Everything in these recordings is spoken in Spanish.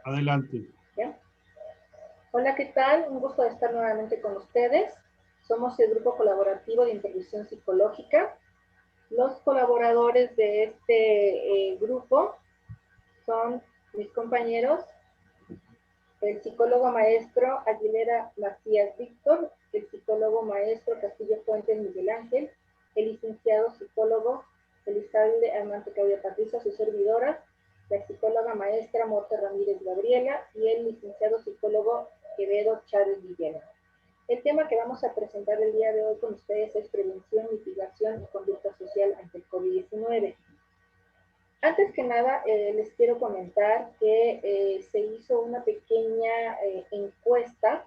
Adelante. ¿Ya? Hola, ¿qué tal? Un gusto de estar nuevamente con ustedes. Somos el grupo colaborativo de intervención psicológica. Los colaboradores de este grupo son mis compañeros, el psicólogo maestro Aguilera Macías Víctor, el psicólogo maestro Castillo Fuentes Miguel Ángel, el licenciado psicólogo Elizalde Amante Claudia Patricia, su servidora, la psicóloga maestra Morta Ramírez Gabriela y el licenciado psicólogo Quevedo Chávez Villena. El tema que vamos a presentar el día de hoy con ustedes es prevención, mitigación y conducta social ante el COVID-19. Antes que nada, les quiero comentar que se hizo una pequeña encuesta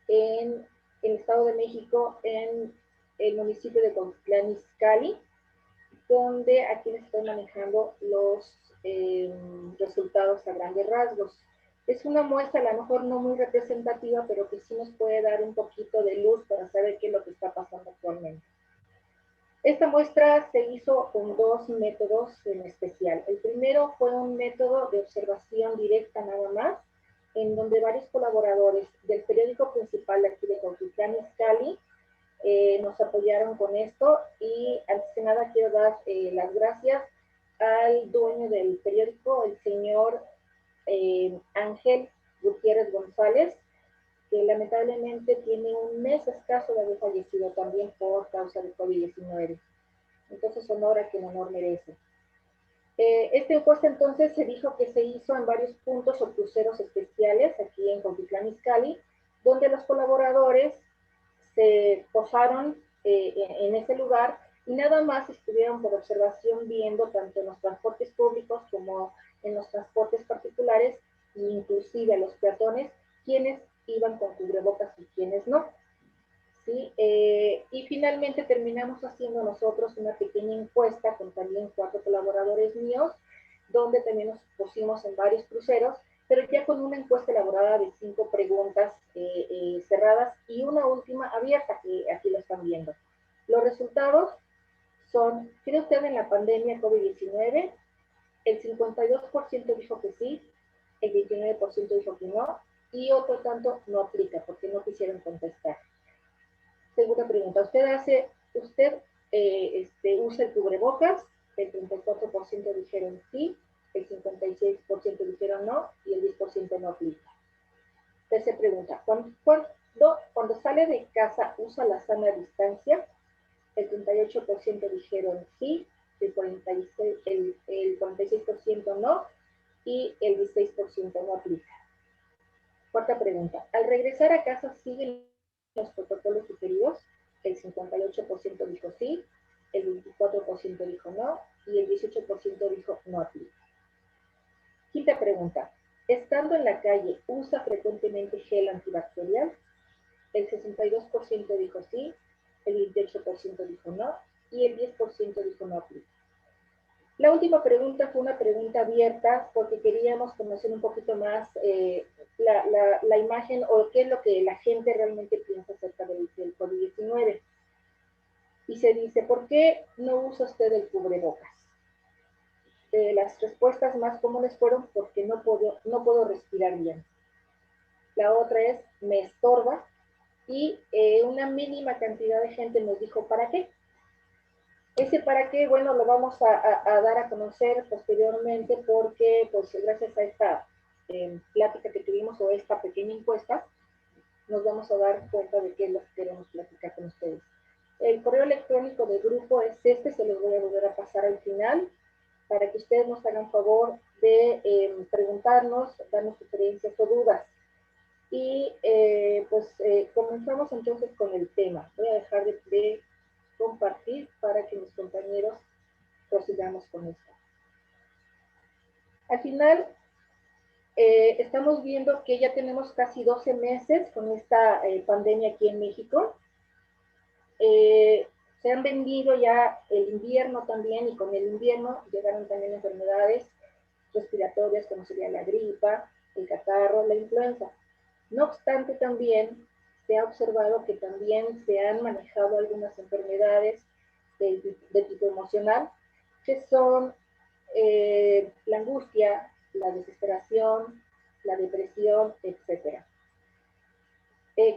en el Estado de México, en el municipio de Cuautitlán Izcalli, donde aquí les estoy manejando los resultados a grandes rasgos. Es una muestra a lo mejor no muy representativa, pero que sí nos puede dar un poquito de luz para saber qué es lo que está pasando actualmente. Esta muestra se hizo con dos métodos en especial. El primero fue un método de observación directa nada más, en donde varios colaboradores del periódico principal de aquí de Cuautitlán Izcalli nos apoyaron con esto, y antes que nada quiero dar las gracias al dueño del periódico, el señor Ángel Gutiérrez González, que lamentablemente tiene un mes escaso de haber fallecido también por causa de COVID-19. Entonces, honor a quien honor merece. Esta encuesta entonces se dijo que se hizo en varios puntos o cruceros especiales aquí en Cuautitlán Izcalli, donde los colaboradores se posaron en ese lugar y nada más estuvieron por observación viendo tanto en los transportes públicos como en los transportes particulares, e inclusive a los peatones, quienes iban con cubrebocas y quienes no. ¿Sí? Y finalmente terminamos haciendo nosotros una pequeña encuesta con también 4 colaboradores míos, donde también nos pusimos en varios cruceros, pero ya con una encuesta elaborada de 5 preguntas cerradas y una última abierta, que aquí lo están viendo. Los resultados son: ¿cree usted en la pandemia COVID-19? El 52% dijo que sí, el 29% dijo que no, y otro tanto no aplica porque no quisieron contestar. Segunda pregunta, ¿usted usa el cubrebocas? El 34% dijeron sí, el 56% dijeron no y el 10% no aplica. Tercera pregunta, cuando sale de casa usa la sana distancia? El 38% dijeron sí, el 46% no y el 16% no aplica. Cuarta pregunta, al regresar a casa siguen los protocolos sugeridos. El 58% dijo sí, el 24% dijo no y el 18% dijo no aplica. Quinta pregunta, estando en la calle, ¿usa frecuentemente gel antibacterial? El 62% dijo sí, el 28% dijo no y el 10% dijo no aplica. La última pregunta fue una pregunta abierta porque queríamos conocer un poquito más la imagen o qué es lo que la gente realmente piensa acerca del COVID-19. Y se dice, ¿por qué no usa usted el cubrebocas? Las respuestas más comunes fueron porque no puedo respirar bien. La otra es, me estorba. Y una mínima cantidad de gente nos dijo, ¿para qué? Ese para qué, bueno, lo vamos a dar a conocer posteriormente porque, pues, gracias a esta plática que tuvimos o esta pequeña encuesta, nos vamos a dar cuenta de qué es lo que queremos platicar con ustedes. El correo electrónico del grupo es este, se los voy a volver a pasar al final, para que ustedes nos hagan favor de preguntarnos, darnos sugerencias o dudas. Y comenzamos entonces con el tema. Voy a dejar de compartir para que mis compañeros prosigamos con esto. Al final, estamos viendo que ya tenemos casi 12 meses con esta pandemia aquí en México. Se han vendido ya el invierno también, y con el invierno llegaron también enfermedades respiratorias como sería la gripa, el catarro, la influenza. No obstante, también se ha observado que también se han manejado algunas enfermedades de tipo emocional, que son la angustia, la desesperación, la depresión, etcétera.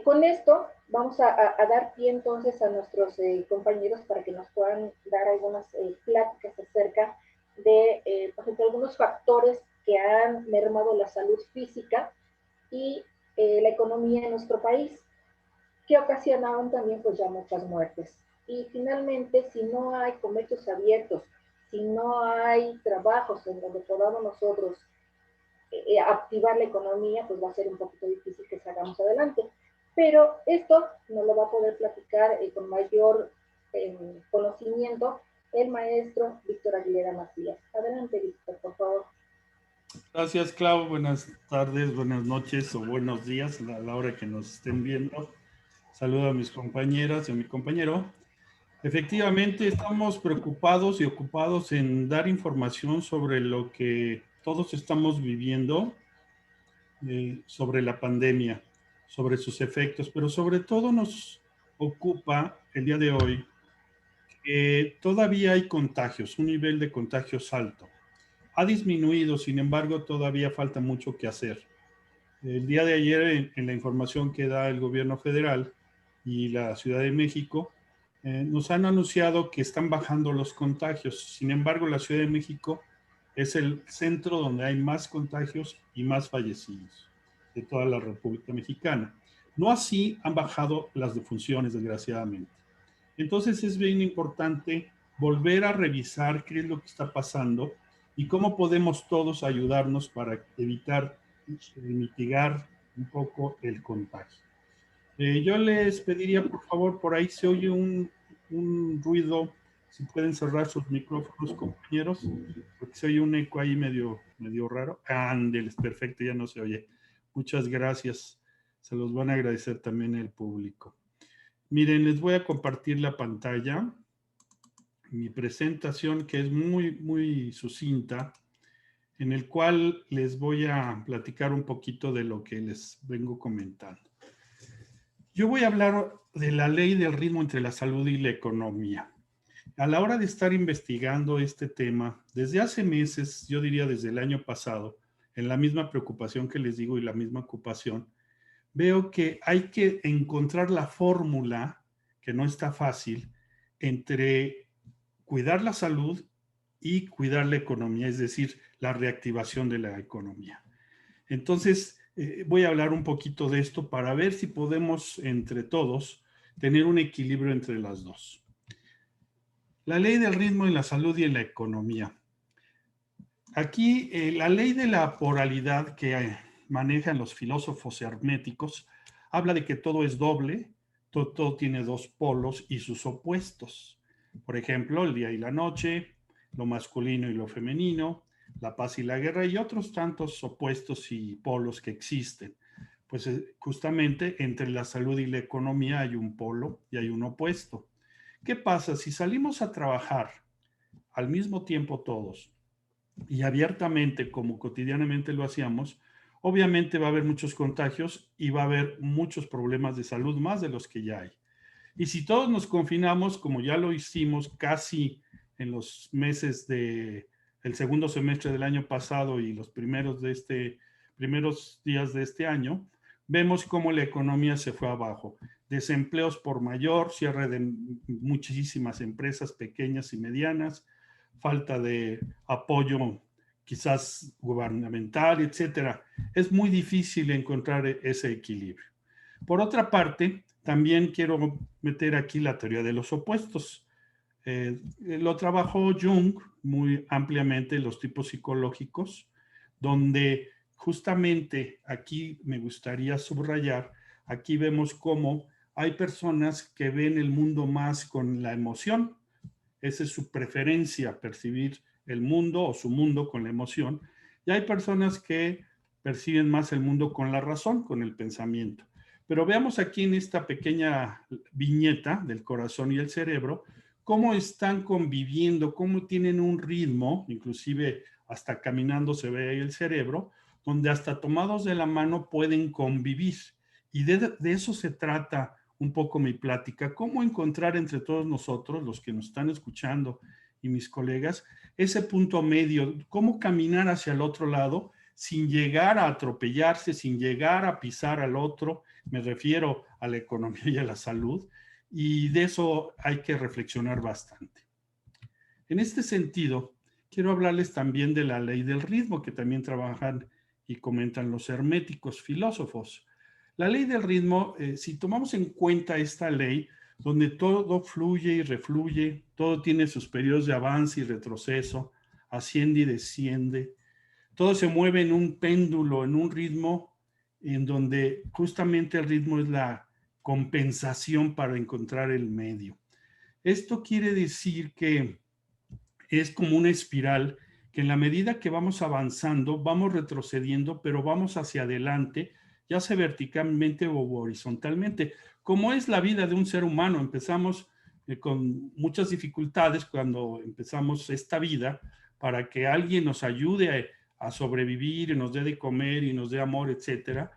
Con esto vamos a dar pie entonces a nuestros compañeros para que nos puedan dar algunas pláticas acerca de, por ejemplo, algunos factores que han mermado la salud física y la economía en nuestro país, que ocasionaron también pues ya muchas muertes. Y finalmente, si no hay comercios abiertos, si no hay trabajos en donde podamos nosotros activar la economía, pues va a ser un poquito difícil que salgamos adelante. Pero esto nos lo va a poder platicar con mayor conocimiento el maestro Víctor Aguilera Macías. Adelante, Víctor, por favor. Gracias, Clau. Buenas tardes, buenas noches o buenos días a la hora que nos estén viendo. Saludo a mis compañeras y a mi compañero. Efectivamente, estamos preocupados y ocupados en dar información sobre lo que todos estamos viviendo, sobre la pandemia, sobre sus efectos, pero sobre todo nos ocupa el día de hoy que todavía hay contagios, un nivel de contagios alto. Ha disminuido, sin embargo, todavía falta mucho que hacer. El día de ayer, en la información que da el gobierno federal y la Ciudad de México, nos han anunciado que están bajando los contagios. Sin embargo, la Ciudad de México es el centro donde hay más contagios y más fallecidos de toda la República Mexicana. No así han bajado las defunciones, desgraciadamente. Entonces es bien importante volver a revisar qué es lo que está pasando y cómo podemos todos ayudarnos para evitar mitigar un poco el contagio. Yo les pediría, por favor, por ahí se oye un ruido, si pueden cerrar sus micrófonos, compañeros, porque se oye un eco ahí medio raro. Ándeles, perfecto, ya no se oye. Muchas gracias, se los van a agradecer también el público. Miren, les voy a compartir la pantalla, mi presentación que es muy sucinta, en el cual les voy a platicar un poquito de lo que les vengo comentando. Yo voy a hablar de la ley del ritmo entre la salud y la economía. A la hora de estar investigando este tema, desde hace meses, yo diría desde el año pasado, en la misma preocupación que les digo y la misma ocupación, veo que hay que encontrar la fórmula, que no está fácil, entre cuidar la salud y cuidar la economía, es decir, la reactivación de la economía. Entonces, voy a hablar un poquito de esto para ver si podemos, entre todos, tener un equilibrio entre las dos. La ley del ritmo en la salud y en la economía. Aquí, la ley de la polaridad que manejan los filósofos herméticos habla de que todo es doble, todo tiene dos polos y sus opuestos. Por ejemplo, el día y la noche, lo masculino y lo femenino, la paz y la guerra y otros tantos opuestos y polos que existen. Pues justamente entre la salud y la economía hay un polo y hay un opuesto. ¿Qué pasa? Si salimos a trabajar al mismo tiempo todos y abiertamente como cotidianamente lo hacíamos, obviamente va a haber muchos contagios y va a haber muchos problemas de salud más de los que ya hay. Y si todos nos confinamos, como ya lo hicimos casi en los meses del segundo semestre del año pasado y los primeros días de este año, vemos cómo la economía se fue abajo. Desempleos por mayor, cierre de muchísimas empresas pequeñas y medianas, falta de apoyo quizás gubernamental, etcétera. Es muy difícil encontrar ese equilibrio. Por otra parte, también quiero meter aquí la teoría de los opuestos. Lo trabajó Jung muy ampliamente en los tipos psicológicos, donde justamente aquí me gustaría subrayar, aquí vemos cómo hay personas que ven el mundo más con la emoción, esa es su preferencia, percibir el mundo o su mundo con la emoción, y hay personas que perciben más el mundo con la razón, con el pensamiento. Pero veamos aquí en esta pequeña viñeta del corazón y el cerebro, cómo están conviviendo, cómo tienen un ritmo, inclusive hasta caminando se ve ahí el cerebro, donde hasta tomados de la mano pueden convivir. Y de eso se trata un poco mi plática, cómo encontrar entre todos nosotros, los que nos están escuchando y mis colegas, ese punto medio, cómo caminar hacia el otro lado sin llegar a atropellarse, sin llegar a pisar al otro. Me refiero a la economía y a la salud, y de eso hay que reflexionar bastante. En este sentido, quiero hablarles también de la ley del ritmo, que también trabajan y comentan los herméticos filósofos. La ley del ritmo, si tomamos en cuenta esta ley, donde todo fluye y refluye, todo tiene sus periodos de avance y retroceso, asciende y desciende, todo se mueve en un péndulo, en un ritmo en donde justamente el ritmo es la compensación para encontrar el medio. Esto quiere decir que es como una espiral que en la medida que vamos avanzando, vamos retrocediendo, pero vamos hacia adelante, ya sea verticalmente o horizontalmente, como es la vida de un ser humano. Empezamos con muchas dificultades cuando empezamos esta vida para que alguien nos ayude a sobrevivir y nos dé de comer y nos dé amor, etcétera.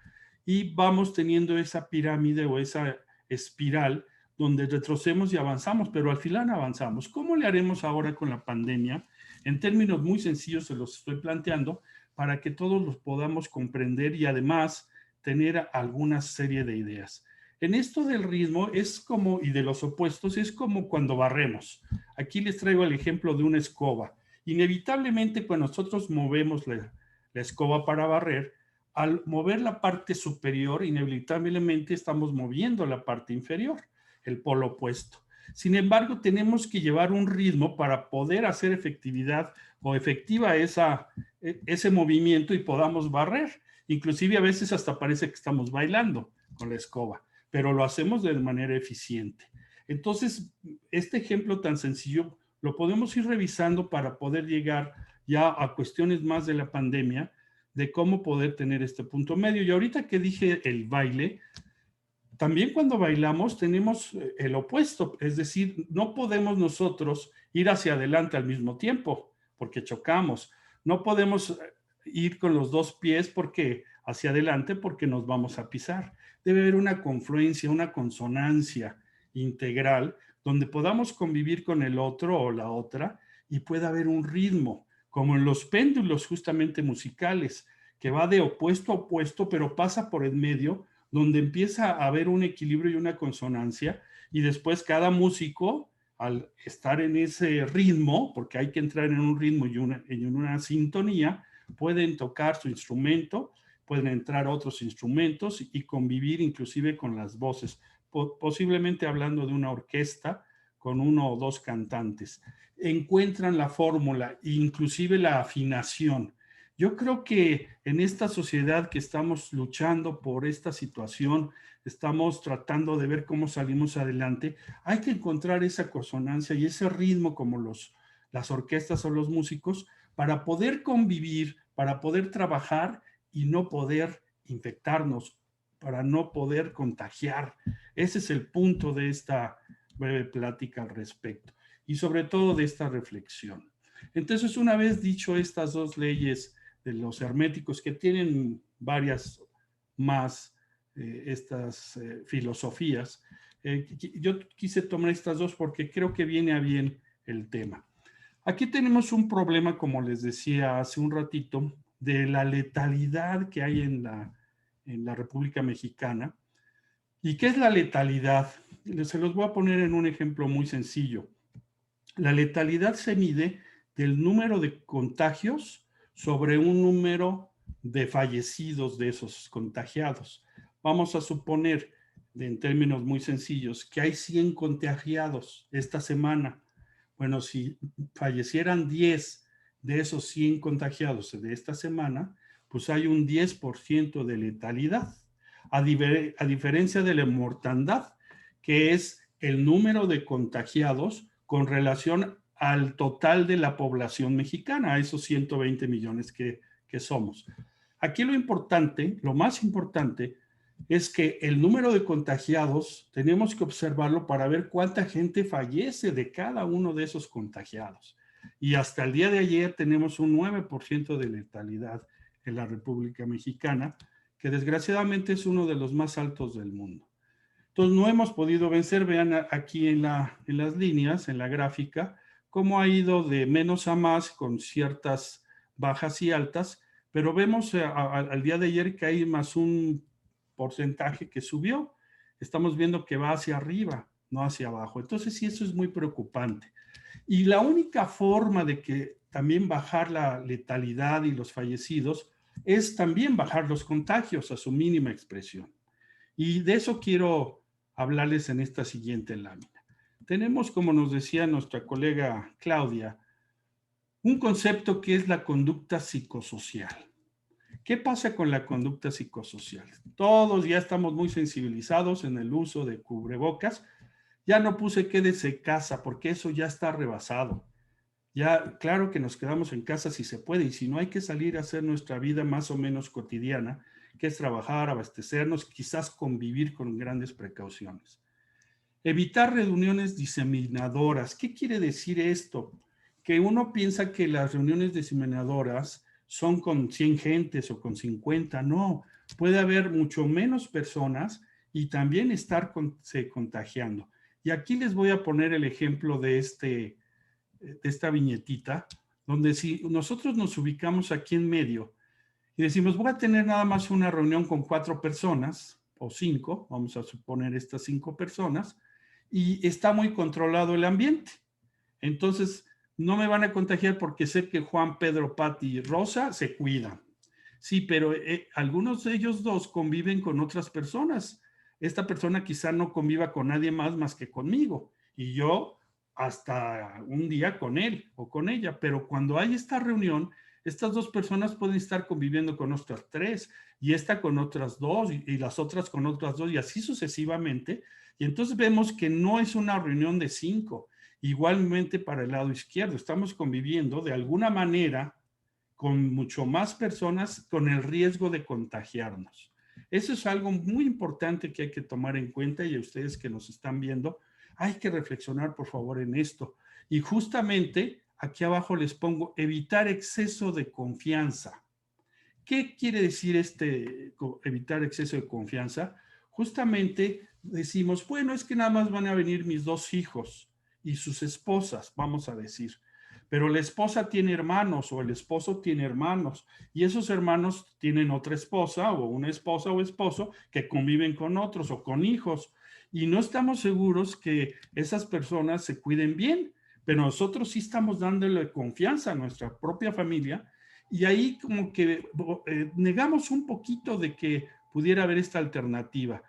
Y vamos teniendo esa pirámide o esa espiral donde retrocedemos y avanzamos, pero al final avanzamos. ¿Cómo le haremos ahora con la pandemia? En términos muy sencillos se los estoy planteando para que todos los podamos comprender y además tener alguna serie de ideas. En esto del ritmo es como, y de los opuestos, es como cuando barremos. Aquí les traigo el ejemplo de una escoba. Inevitablemente cuando nosotros movemos la escoba para barrer, al mover la parte superior, inevitablemente estamos moviendo la parte inferior, el polo opuesto. Sin embargo, tenemos que llevar un ritmo para poder hacer efectividad o efectiva ese movimiento y podamos barrer. Inclusive a veces hasta parece que estamos bailando con la escoba, pero lo hacemos de manera eficiente. Entonces, este ejemplo tan sencillo lo podemos ir revisando para poder llegar ya a cuestiones más de la pandemia, de cómo poder tener este punto medio. Y ahorita que dije el baile, también cuando bailamos tenemos el opuesto, es decir, no podemos nosotros ir hacia adelante al mismo tiempo porque chocamos. No podemos ir con los dos pies porque hacia adelante porque nos vamos a pisar. Debe haber una confluencia, una consonancia integral donde podamos convivir con el otro o la otra y pueda haber un ritmo, como en los péndulos justamente musicales, que va de opuesto a opuesto, pero pasa por el medio, donde empieza a haber un equilibrio y una consonancia, y después cada músico, al estar en ese ritmo, porque hay que entrar en un ritmo y en una sintonía, pueden tocar su instrumento, pueden entrar otros instrumentos y convivir inclusive con las voces, posiblemente hablando de una orquesta con uno o dos cantantes. Encuentran la fórmula, inclusive la afinación. Yo creo que en esta sociedad que estamos luchando por esta situación, estamos tratando de ver cómo salimos adelante, hay que encontrar esa consonancia y ese ritmo como las orquestas o los músicos para poder convivir, para poder trabajar y no poder infectarnos, para no poder contagiar. Ese es el punto de esta breve plática al respecto y sobre todo de esta reflexión. Entonces, una vez dicho estas dos leyes de los herméticos, que tienen varias más estas filosofías, yo quise tomar estas dos porque creo que viene a bien el tema. Aquí tenemos un problema, como les decía hace un ratito, de la letalidad que hay en la República Mexicana. ¿Y qué es la letalidad? Se los voy a poner en un ejemplo muy sencillo. La letalidad se mide del número de contagios sobre un número de fallecidos de esos contagiados. Vamos a suponer, en términos muy sencillos, que hay 100 contagiados esta semana. Bueno, si fallecieran 10 de esos 100 contagiados de esta semana, pues hay un 10% de letalidad, a diferencia de la mortandad, que es el número de contagiados con relación al total de la población mexicana, a esos 120 millones que somos. Aquí lo importante, lo más importante, es que el número de contagiados tenemos que observarlo para ver cuánta gente fallece de cada uno de esos contagiados. Y hasta el día de ayer tenemos un 9% de letalidad en la República Mexicana, que desgraciadamente es uno de los más altos del mundo. Entonces no hemos podido vencer. Vean aquí en las líneas, en la gráfica, cómo ha ido de menos a más con ciertas bajas y altas, pero vemos al día de ayer que hay más un porcentaje que subió. Estamos viendo que va hacia arriba, no hacia abajo. Entonces sí, eso es muy preocupante. Y la única forma de que también bajar la letalidad y los fallecidos es también bajar los contagios a su mínima expresión. Y de eso quiero hablarles en esta siguiente lámina. Tenemos, como nos decía nuestra colega Claudia, un concepto que es la conducta psicosocial. ¿Qué pasa con la conducta psicosocial? Todos ya estamos muy sensibilizados en el uso de cubrebocas. Ya no puse quédese en casa porque eso ya está rebasado. Ya, claro que nos quedamos en casa si se puede, y si no, hay que salir a hacer nuestra vida más o menos cotidiana, que es trabajar, abastecernos, quizás convivir con grandes precauciones. Evitar reuniones diseminadoras. ¿Qué quiere decir esto? Que uno piensa que las reuniones diseminadoras son con 100 gentes o con 50. No, puede haber mucho menos personas y también se contagiando. Y aquí les voy a poner el ejemplo de esta viñetita, donde si nosotros nos ubicamos aquí en medio y decimos, voy a tener nada más una reunión con 4 personas o 5, vamos a suponer estas 5 personas, y está muy controlado el ambiente. Entonces, no me van a contagiar porque sé que Juan, Pedro, Pati y Rosa se cuidan. Sí, pero algunos de ellos dos conviven con otras personas. Esta persona quizá no conviva con nadie más que conmigo. Y yo hasta un día con él o con ella. Pero cuando hay esta reunión, estas 2 personas pueden estar conviviendo con otras 3 y esta con otras 2 y las otras con otras 2 y así sucesivamente. Y entonces vemos que no es una reunión de 5. Igualmente para el lado izquierdo, estamos conviviendo de alguna manera con mucho más personas con el riesgo de contagiarnos. Eso es algo muy importante que hay que tomar en cuenta, y a ustedes que nos están viendo, hay que reflexionar por favor en esto. Y justamente aquí abajo les pongo evitar exceso de confianza. ¿Qué quiere decir evitar exceso de confianza? Justamente decimos, bueno, es que nada más van a venir mis 2 hijos y sus esposas, vamos a decir. Pero la esposa tiene hermanos o el esposo tiene hermanos y esos hermanos tienen otra esposa o una esposa o esposo que conviven con otros o con hijos. Y no estamos seguros que esas personas se cuiden bien, pero nosotros sí estamos dándole confianza a nuestra propia familia. Y ahí como que negamos un poquito de que pudiera haber esta alternativa.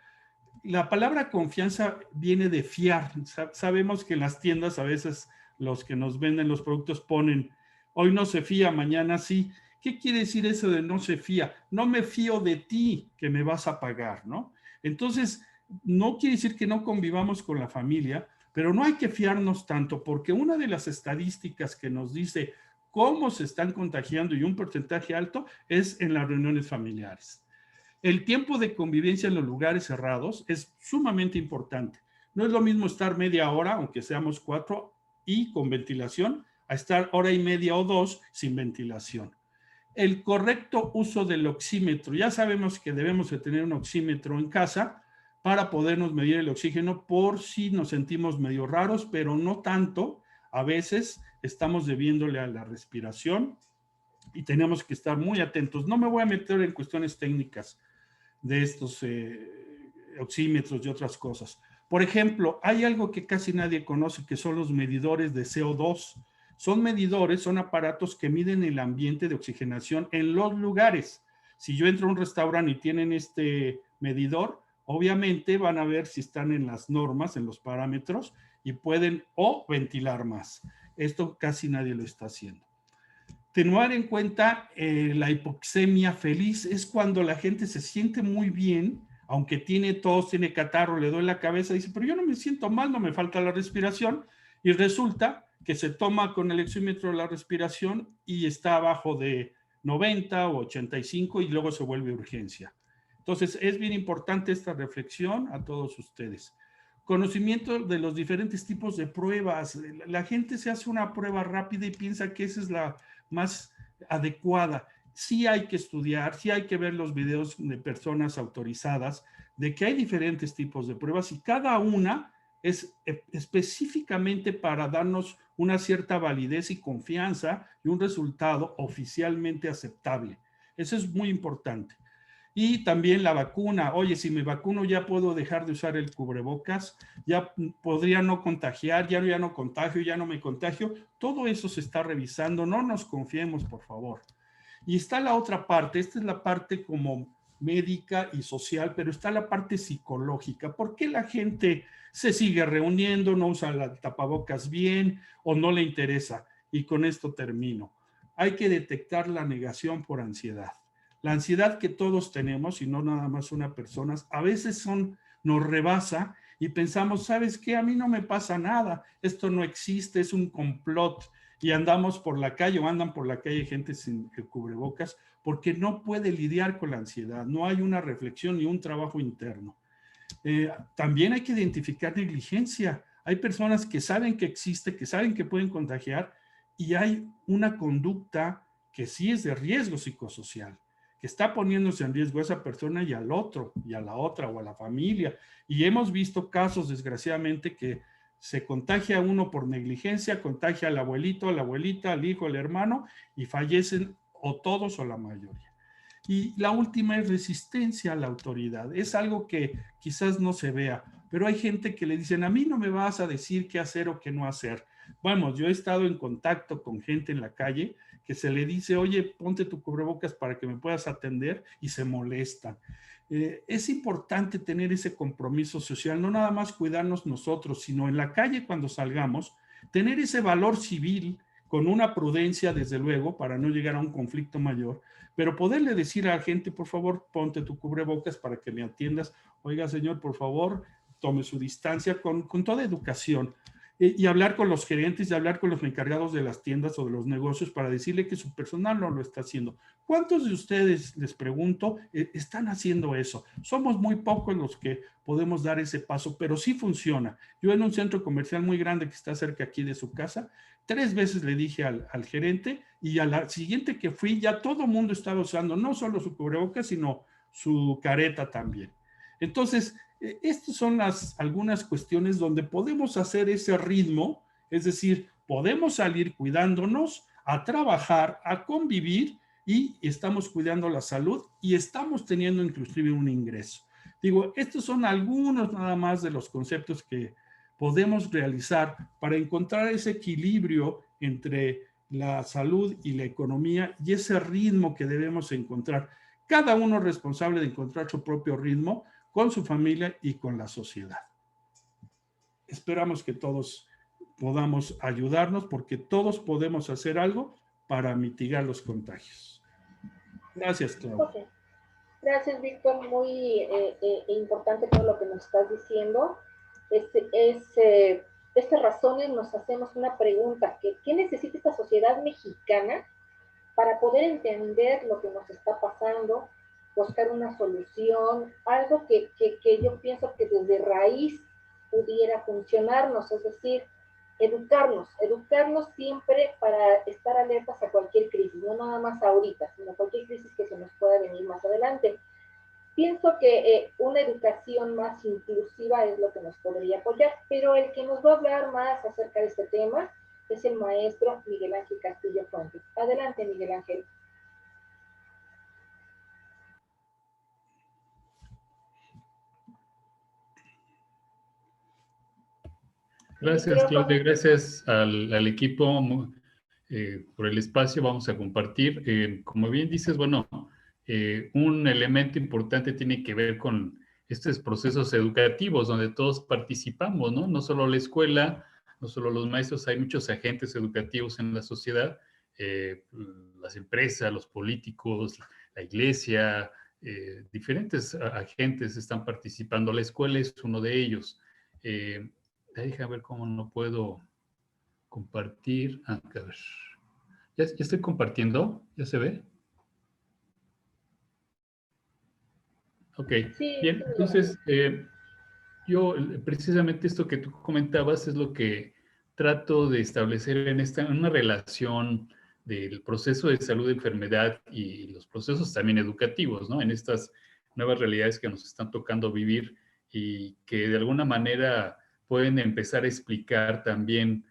La palabra confianza viene de fiar. Sabemos que en las tiendas a veces los que nos venden los productos ponen, hoy no se fía, mañana sí. ¿Qué quiere decir eso de no se fía? No me fío de ti que me vas a pagar, ¿no? Entonces, no quiere decir que no convivamos con la familia, pero no hay que fiarnos tanto, porque una de las estadísticas que nos dice cómo se están contagiando y un porcentaje alto es en las reuniones familiares. El tiempo de convivencia en los lugares cerrados es sumamente importante. No es lo mismo estar media hora, aunque seamos 4 y con ventilación, a estar hora y media o 2 sin ventilación. El correcto uso del oxímetro. Ya sabemos que debemos de tener un oxímetro en casa para podernos medir el oxígeno por si nos sentimos medio raros, pero no tanto. A veces estamos debiéndole a la respiración y tenemos que estar muy atentos. No me voy a meter en cuestiones técnicas de estos oxímetros y otras cosas. Por ejemplo, hay algo que casi nadie conoce, que son los medidores de CO2. Son medidores, son aparatos que miden el ambiente de oxigenación en los lugares. Si yo entro a un restaurante y tienen este medidor, obviamente van a ver si están en las normas, en los parámetros, y pueden o ventilar más. Esto casi nadie lo está haciendo. Tener en cuenta la hipoxemia feliz es cuando la gente se siente muy bien, aunque tiene tos, tiene catarro, le duele la cabeza, dice, pero yo no me siento mal, no me falta la respiración, y resulta que se toma con el oxímetro la respiración y está abajo de 90 o 85 y luego se vuelve urgencia. Entonces es bien importante esta reflexión a todos ustedes. Conocimiento de los diferentes tipos de pruebas. La gente se hace una prueba rápida y piensa que esa es la más adecuada. Sí hay que estudiar, sí hay que ver los videos de personas autorizadas de que hay diferentes tipos de pruebas y cada una es específicamente para darnos una cierta validez y confianza y un resultado oficialmente aceptable. Eso es muy importante. Y también la vacuna. Oye, si me vacuno ya puedo dejar de usar el cubrebocas, ya podría no contagiar, ya no contagio, ya no me contagio. Todo eso se está revisando. No nos confiemos, por favor. Y está la otra parte. Esta es la parte como médica y social, pero está la parte psicológica. ¿Por qué la gente se sigue reuniendo, no usa la tapabocas bien o no le interesa? Y con esto termino. Hay que detectar la negación por ansiedad. La ansiedad que todos tenemos, y no nada más una persona, a veces nos rebasa y pensamos, ¿sabes qué? A mí no me pasa nada, esto no existe, es un complot. Y andamos por la calle o andan por la calle gente sin cubrebocas porque no puede lidiar con la ansiedad, no hay una reflexión ni un trabajo interno. También hay que identificar negligencia. Hay personas que saben que existe, que saben que pueden contagiar y hay una conducta que sí es de riesgo psicosocial, que está poniéndose en riesgo a esa persona y al otro, y a la otra, o a la familia. Y hemos visto casos, desgraciadamente, que se contagia uno por negligencia, contagia al abuelito, a la abuelita, al hijo, al hermano, y fallecen o todos o la mayoría. Y la última es resistencia a la autoridad. Es algo que quizás no se vea, pero hay gente que le dicen, a mí no me vas a decir qué hacer o qué no hacer. Vamos, yo he estado en contacto con gente en la calle que se le dice, oye, ponte tu cubrebocas para que me puedas atender y se molestan. Es importante tener ese compromiso social, no nada más cuidarnos nosotros, sino en la calle cuando salgamos, tener ese valor civil con una prudencia, desde luego, para no llegar a un conflicto mayor, pero poderle decir a la gente, por favor, ponte tu cubrebocas para que me atiendas. Oiga, señor, por favor, tome su distancia con toda educación. Y hablar con los gerentes y hablar con los encargados de las tiendas o de los negocios para decirle que su personal no lo está haciendo. ¿Cuántos de ustedes, les pregunto, están haciendo eso? Somos muy pocos los que podemos dar ese paso, pero sí funciona. Yo en un centro comercial muy grande que está cerca aquí de su casa, 3 veces le dije al gerente y a la siguiente que fui ya todo el mundo estaba usando no solo su cubrebocas, sino su careta también. Entonces, estas son algunas cuestiones donde podemos hacer ese ritmo, es decir, podemos salir cuidándonos, a trabajar, a convivir y estamos cuidando la salud y estamos teniendo inclusive un ingreso. Digo, estos son algunos nada más de los conceptos que podemos realizar para encontrar ese equilibrio entre la salud y la economía y ese ritmo que debemos encontrar. Cada uno es responsable de encontrar su propio ritmo con su familia y con la sociedad. Esperamos que todos podamos ayudarnos porque todos podemos hacer algo para mitigar los contagios. Gracias, Clau. Okay. Gracias, Víctor. Muy importante todo lo que nos estás diciendo. Estas razones nos hacemos una pregunta, ¿qué necesita esta sociedad mexicana para poder entender lo que nos está pasando, buscar una solución, algo que yo pienso que desde raíz pudiera funcionarnos, es decir, educarnos siempre para estar alertas a cualquier crisis, no nada más ahorita, sino cualquier crisis que se nos pueda venir más adelante. Pienso que una educación más inclusiva es lo que nos podría apoyar, pero el que nos va a hablar más acerca de este tema es el maestro Miguel Ángel Castillo Fuentes. Adelante, Miguel Ángel. Gracias, Claudia. Gracias al equipo por el espacio. Vamos a compartir. Como bien dices, bueno, un elemento importante tiene que ver con estos procesos educativos donde todos participamos, ¿no? No solo la escuela, no solo los maestros, hay muchos agentes educativos en la sociedad, las empresas, los políticos, la iglesia, diferentes agentes están participando. La escuela es uno de ellos. Déjame ver cómo no puedo compartir. A ver. ¿Ya estoy compartiendo? ¿Ya se ve? Ok, sí, bien. Entonces, yo precisamente esto que tú comentabas es lo que trato de establecer en una relación del proceso de salud, de enfermedad y los procesos también educativos, ¿no? En estas nuevas realidades que nos están tocando vivir y que de alguna manera pueden empezar a explicar también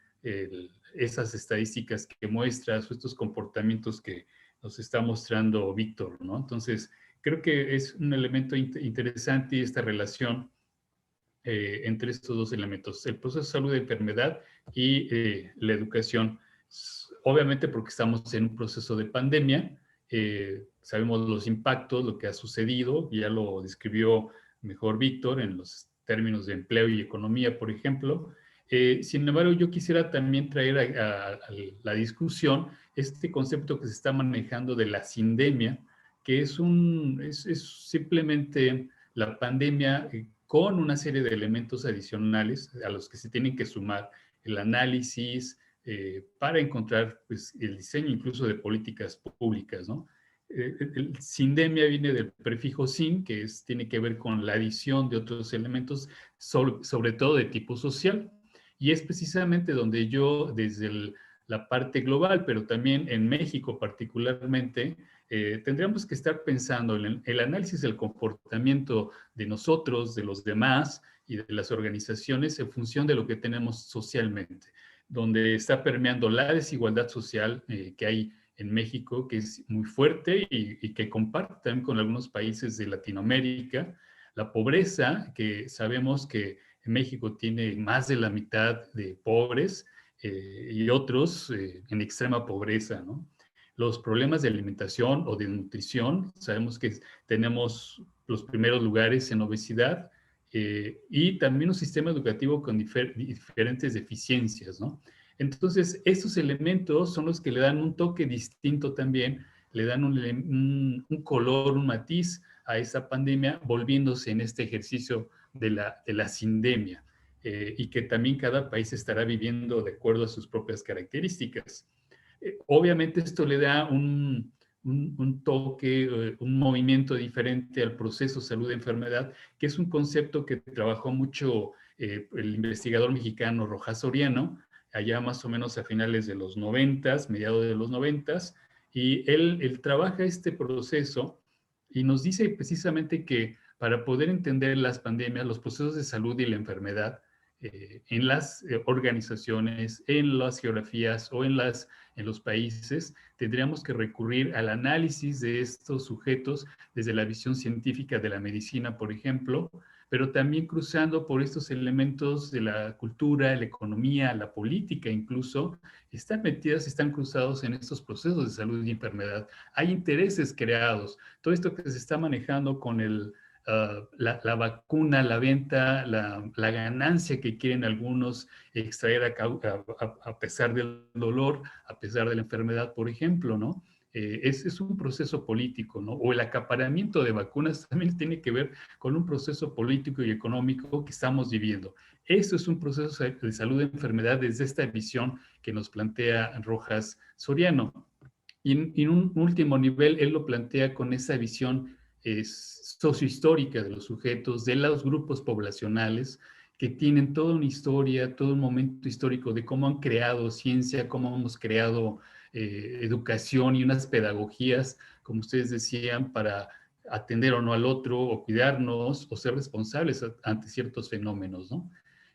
esas estadísticas que muestras o estos comportamientos que nos está mostrando Víctor, ¿no? Entonces, creo que es un elemento interesante esta relación entre estos dos elementos, el proceso de salud y enfermedad y la educación. Obviamente porque estamos en un proceso de pandemia, sabemos los impactos, lo que ha sucedido, ya lo describió mejor Víctor en los términos de empleo y economía, por ejemplo. Sin embargo, yo quisiera también traer a la discusión este concepto que se está manejando de la sindemia, que es simplemente la pandemia con una serie de elementos adicionales a los que se tienen que sumar el análisis para encontrar pues, el diseño incluso de políticas públicas, ¿no? El sindemia viene del prefijo sin, que tiene que ver con la adición de otros elementos, sobre todo de tipo social. Y es precisamente donde yo, desde la parte global, pero también en México particularmente, tendríamos que estar pensando en el análisis del comportamiento de nosotros, de los demás y de las organizaciones en función de lo que tenemos socialmente, donde está permeando la desigualdad social que hay en México, que es muy fuerte y que comparte también con algunos países de Latinoamérica, la pobreza, que sabemos que en México tiene más de la mitad de pobres y otros en extrema pobreza, ¿no? Los problemas de alimentación o de nutrición, sabemos que tenemos los primeros lugares en obesidad y también un sistema educativo con diferentes deficiencias, ¿no? Entonces, estos elementos son los que le dan un toque distinto también, le dan un color, un matiz a esa pandemia, volviéndose en este ejercicio de la sindemia, y que también cada país estará viviendo de acuerdo a sus propias características. Obviamente esto le da un toque, un movimiento diferente al proceso salud-enfermedad, que es un concepto que trabajó mucho el investigador mexicano Rojas Soriano, allá más o menos a finales de los 90, mediados de los 90, y él trabaja este proceso y nos dice precisamente que para poder entender las pandemias, los procesos de salud y la enfermedad, en las organizaciones, en las geografías o en los países, tendríamos que recurrir al análisis de estos sujetos desde la visión científica de la medicina, por ejemplo, pero también cruzando por estos elementos de la cultura, la economía, la política incluso, están cruzados en estos procesos de salud y enfermedad. Hay intereses creados. Todo esto que se está manejando con la vacuna, la venta, la ganancia que quieren algunos extraer a pesar del dolor, a pesar de la enfermedad, por ejemplo, ¿no? Es un proceso político, ¿no? O el acaparamiento de vacunas también tiene que ver con un proceso político y económico que estamos viviendo. Eso es un proceso de salud y enfermedad desde esta visión que nos plantea Rojas Soriano. Y en un último nivel, él lo plantea con esa visión sociohistórica de los sujetos, de los grupos poblacionales, que tienen toda una historia, todo un momento histórico de cómo han creado ciencia, cómo hemos creado educación y unas pedagogías, como ustedes decían, para atender o no al otro, o cuidarnos, o ser responsables ante ciertos fenómenos, ¿no?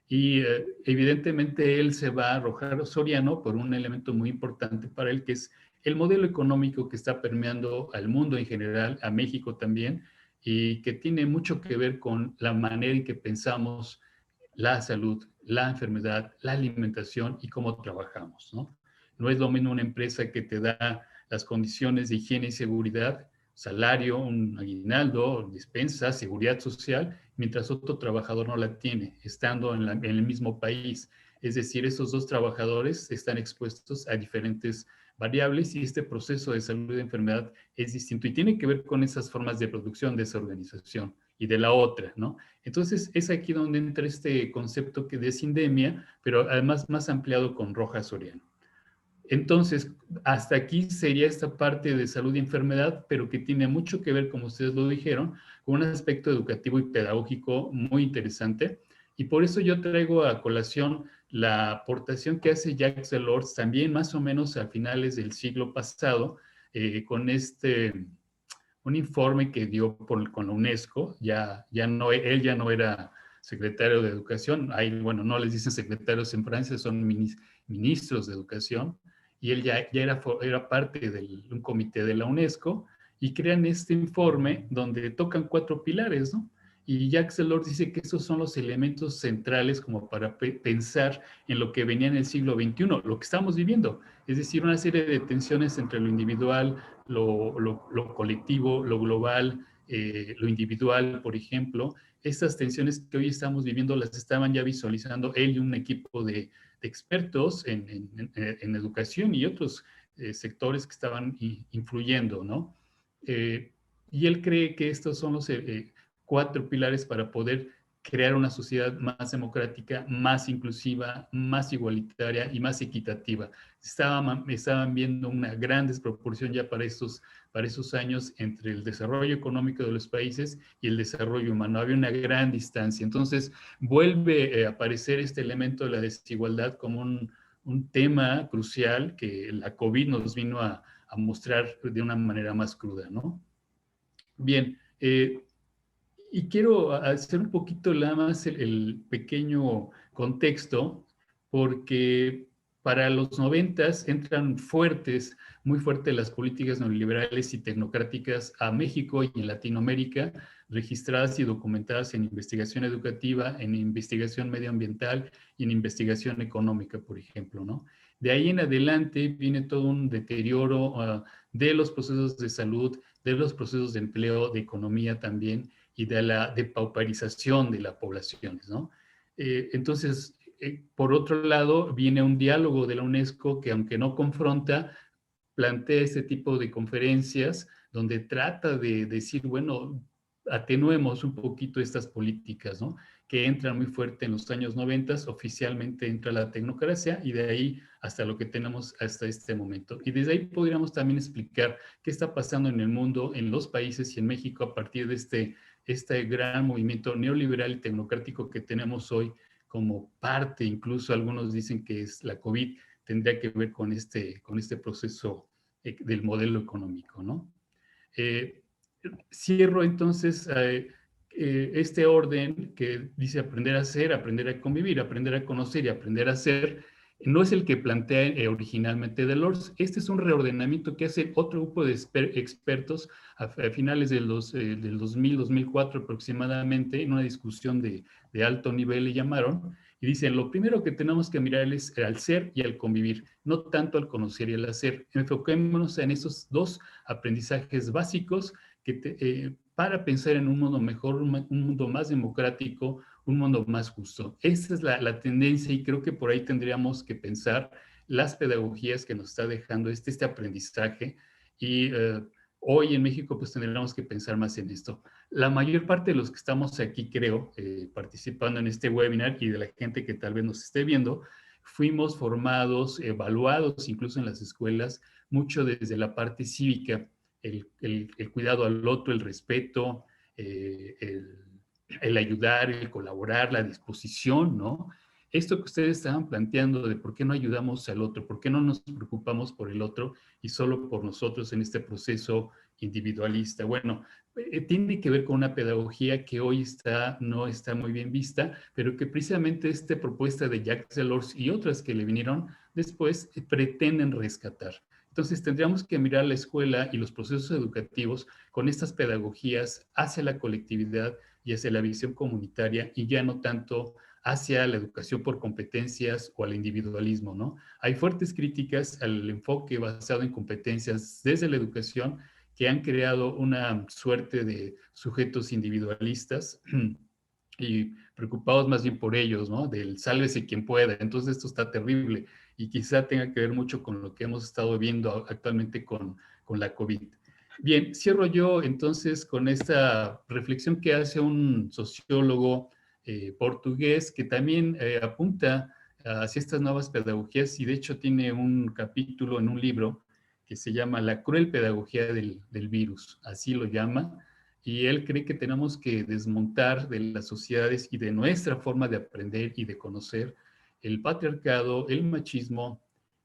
Y evidentemente él se va a arrojar Soriano por un elemento muy importante para él, que es el modelo económico que está permeando al mundo en general, a México también, y que tiene mucho que ver con la manera en que pensamos la salud, la enfermedad, la alimentación y cómo trabajamos, ¿no? No es lo mismo una empresa que te da las condiciones de higiene y seguridad, salario, un aguinaldo, despensa, seguridad social, mientras otro trabajador no la tiene, estando en el mismo país. Es decir, esos dos trabajadores están expuestos a diferentes variables y este proceso de salud y enfermedad es distinto y tiene que ver con esas formas de producción de esa organización y de la otra, ¿no? Entonces, es aquí donde entra este concepto de sindemia, pero además más ampliado con Rojas Soriano. Entonces, hasta aquí sería esta parte de salud y enfermedad, pero que tiene mucho que ver, como ustedes lo dijeron, con un aspecto educativo y pedagógico muy interesante. Y por eso yo traigo a colación la aportación que hace Jacques Delors, también más o menos a finales del siglo pasado, con un informe que dio con la UNESCO. Él ya no era secretario de Educación. Ahí, bueno, no les dicen secretarios en Francia, son ministros de Educación. y él ya era parte de un comité de la UNESCO, y crean este informe donde tocan 4 pilares, ¿no? Y Jacques Delors dice que estos son los elementos centrales como para pensar en lo que venía en el siglo XXI, lo que estamos viviendo, es decir, una serie de tensiones entre lo individual, lo colectivo, lo global, lo individual, por ejemplo. Estas tensiones que hoy estamos viviendo las estaban ya visualizando él y un equipo de expertos en educación y otros sectores que estaban influyendo, ¿no? Y él cree que estos son los 4 pilares para poder crear una sociedad más democrática, más inclusiva, más igualitaria y más equitativa. Estaban viendo una gran desproporción ya para esos años entre el desarrollo económico de los países y el desarrollo humano. Había una gran distancia. Entonces, vuelve a aparecer este elemento de la desigualdad como un tema crucial que la COVID nos vino a mostrar de una manera más cruda, ¿no? Bien, y quiero hacer un poquito nada más el pequeño contexto, porque para los 90s entran muy fuertes las políticas neoliberales y tecnocráticas a México y en Latinoamérica, registradas y documentadas en investigación educativa, en investigación medioambiental y en investigación económica, por ejemplo, ¿no? De ahí en adelante viene todo un deterioro de los procesos de salud, de los procesos de empleo, de economía también, y de la depauperización de las poblaciones, ¿no? Entonces, por otro lado, viene un diálogo de la UNESCO que, aunque no confronta, plantea este tipo de conferencias donde trata de decir, bueno, atenuemos un poquito estas políticas, ¿no? Que entran muy fuerte en los años 90, oficialmente entra la tecnocracia y de ahí hasta lo que tenemos hasta este momento. Y desde ahí podríamos también explicar qué está pasando en el mundo, en los países y en México a partir de este gran movimiento neoliberal y tecnocrático que tenemos hoy como parte, incluso algunos dicen que es la COVID, tendría que ver con este proceso del modelo económico, ¿no? Cierro entonces este orden que dice aprender a ser, aprender a convivir, aprender a conocer y aprender a ser, no es el que plantea originalmente Delors. Este es un reordenamiento que hace otro grupo de expertos a finales del 2000, 2004 aproximadamente, en una discusión de alto nivel le llamaron, y dicen, lo primero que tenemos que mirar es al ser y al convivir, no tanto al conocer y al hacer. Enfoquémonos en esos 2 aprendizajes básicos para pensar en un mundo mejor, un mundo más democrático, un mundo más justo. Esa es la tendencia y creo que por ahí tendríamos que pensar las pedagogías que nos está dejando este aprendizaje y hoy en México pues tendríamos que pensar más en esto. La mayor parte de los que estamos aquí, creo, participando en este webinar y de la gente que tal vez nos esté viendo, fuimos formados, evaluados incluso en las escuelas, mucho desde la parte cívica, el cuidado al otro, el respeto, el ayudar, el colaborar, la disposición, ¿no? Esto que ustedes estaban planteando de por qué no ayudamos al otro, por qué no nos preocupamos por el otro y solo por nosotros en este proceso individualista. Bueno, tiene que ver con una pedagogía que hoy no está muy bien vista, pero que precisamente esta propuesta de Jacques Delors y otras que le vinieron después pretenden rescatar. Entonces tendríamos que mirar la escuela y los procesos educativos con estas pedagogías hacia la colectividad y hacia la visión comunitaria y ya no tanto hacia la educación por competencias o al individualismo, ¿no? Hay fuertes críticas al enfoque basado en competencias desde la educación que han creado una suerte de sujetos individualistas y preocupados más bien por ellos, ¿no? Del sálvese quien pueda. Entonces esto está terrible y quizá tenga que ver mucho con lo que hemos estado viendo actualmente con la COVID. Bien, cierro yo entonces con esta reflexión que hace un sociólogo portugués que también apunta hacia estas nuevas pedagogías y de hecho tiene un capítulo en un libro que se llama La cruel pedagogía del virus, así lo llama, y él cree que tenemos que desmontar de las sociedades y de nuestra forma de aprender y de conocer el patriarcado, el machismo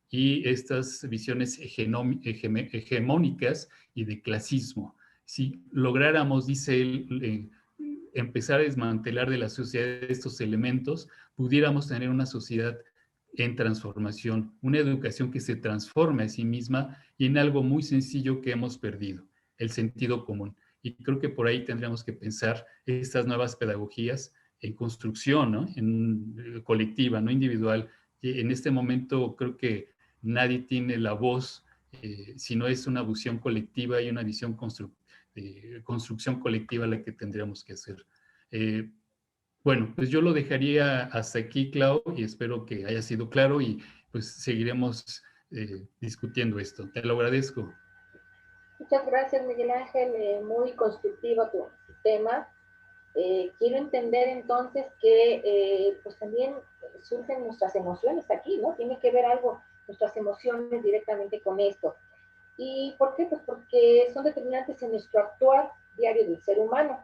y estas visiones hegemónicas y de clasismo. Si lográramos, dice él, empezar a desmantelar de la sociedad estos elementos, pudiéramos tener una sociedad en transformación, una educación que se transforme a sí misma y en algo muy sencillo que hemos perdido, el sentido común. Y creo que por ahí tendríamos que pensar estas nuevas pedagogías en construcción, ¿no? En colectiva, no individual. Y en este momento creo que nadie tiene la voz, si no es una visión colectiva y una visión construcción colectiva la que tendríamos que hacer. Bueno, pues yo lo dejaría hasta aquí, Clau, y espero que haya sido claro y pues seguiremos discutiendo esto. Te lo agradezco. Muchas gracias, Miguel Ángel. Muy constructivo tu tema. Quiero entender entonces que pues también surgen nuestras emociones aquí, ¿no? Tiene que ver algo, nuestras emociones directamente con esto. ¿Y por qué? Pues porque son determinantes en nuestro actuar diario del ser humano.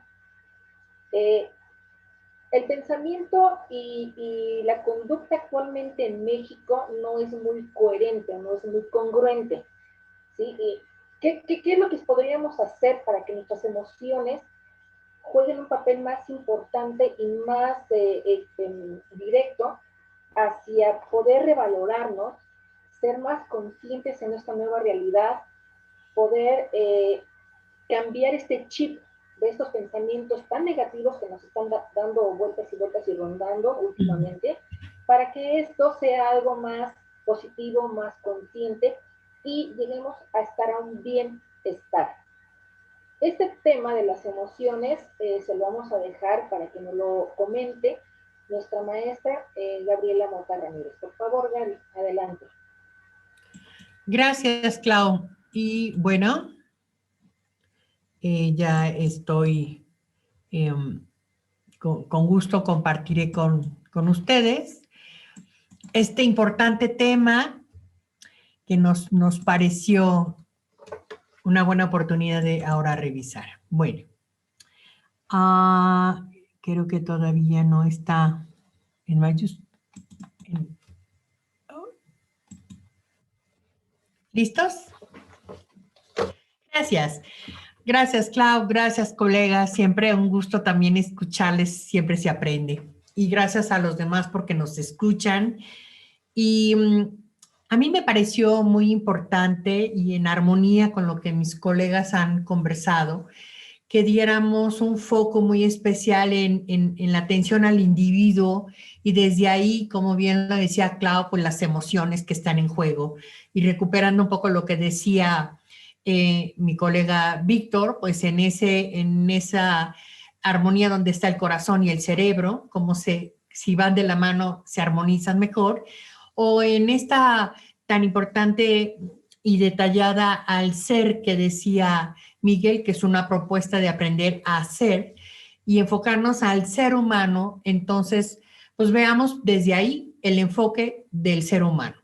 El pensamiento y la conducta actualmente en México no es muy coherente, no es muy congruente, ¿sí? ¿Qué es lo que podríamos hacer para que nuestras emociones jueguen un papel más importante y más directo hacia poder revalorarnos, ser más conscientes en esta nueva realidad, poder cambiar este chip de estos pensamientos tan negativos que nos están dando vueltas y vueltas y rondando últimamente, para que esto sea algo más positivo, más consciente y lleguemos a estar a un bienestar? Este tema de las emociones se lo vamos a dejar para que nos lo comente nuestra maestra Gabriela Mota Ramírez. Por favor, Gaby, adelante. Gracias, Clau. Y bueno, ya estoy, con gusto compartiré con ustedes este importante tema que nos pareció una buena oportunidad de ahora revisar. Bueno, creo que todavía no está en mayúsculas. ¿Listos? Gracias. Gracias, Clau. Gracias, colegas. Siempre un gusto también escucharles. Siempre se aprende. Y gracias a los demás porque nos escuchan. Y a mí me pareció muy importante y en armonía con lo que mis colegas han conversado, que diéramos un foco muy especial en la atención al individuo y desde ahí, como bien lo decía Clau, pues las emociones que están en juego. Y recuperando un poco lo que decía mi colega Víctor, pues en esa armonía donde está el corazón y el cerebro, como si van de la mano se armonizan mejor, o en esta tan importante y detallada al ser que decía Miguel, que es una propuesta de aprender a ser y enfocarnos al ser humano. Entonces, pues veamos desde ahí el enfoque del ser humano.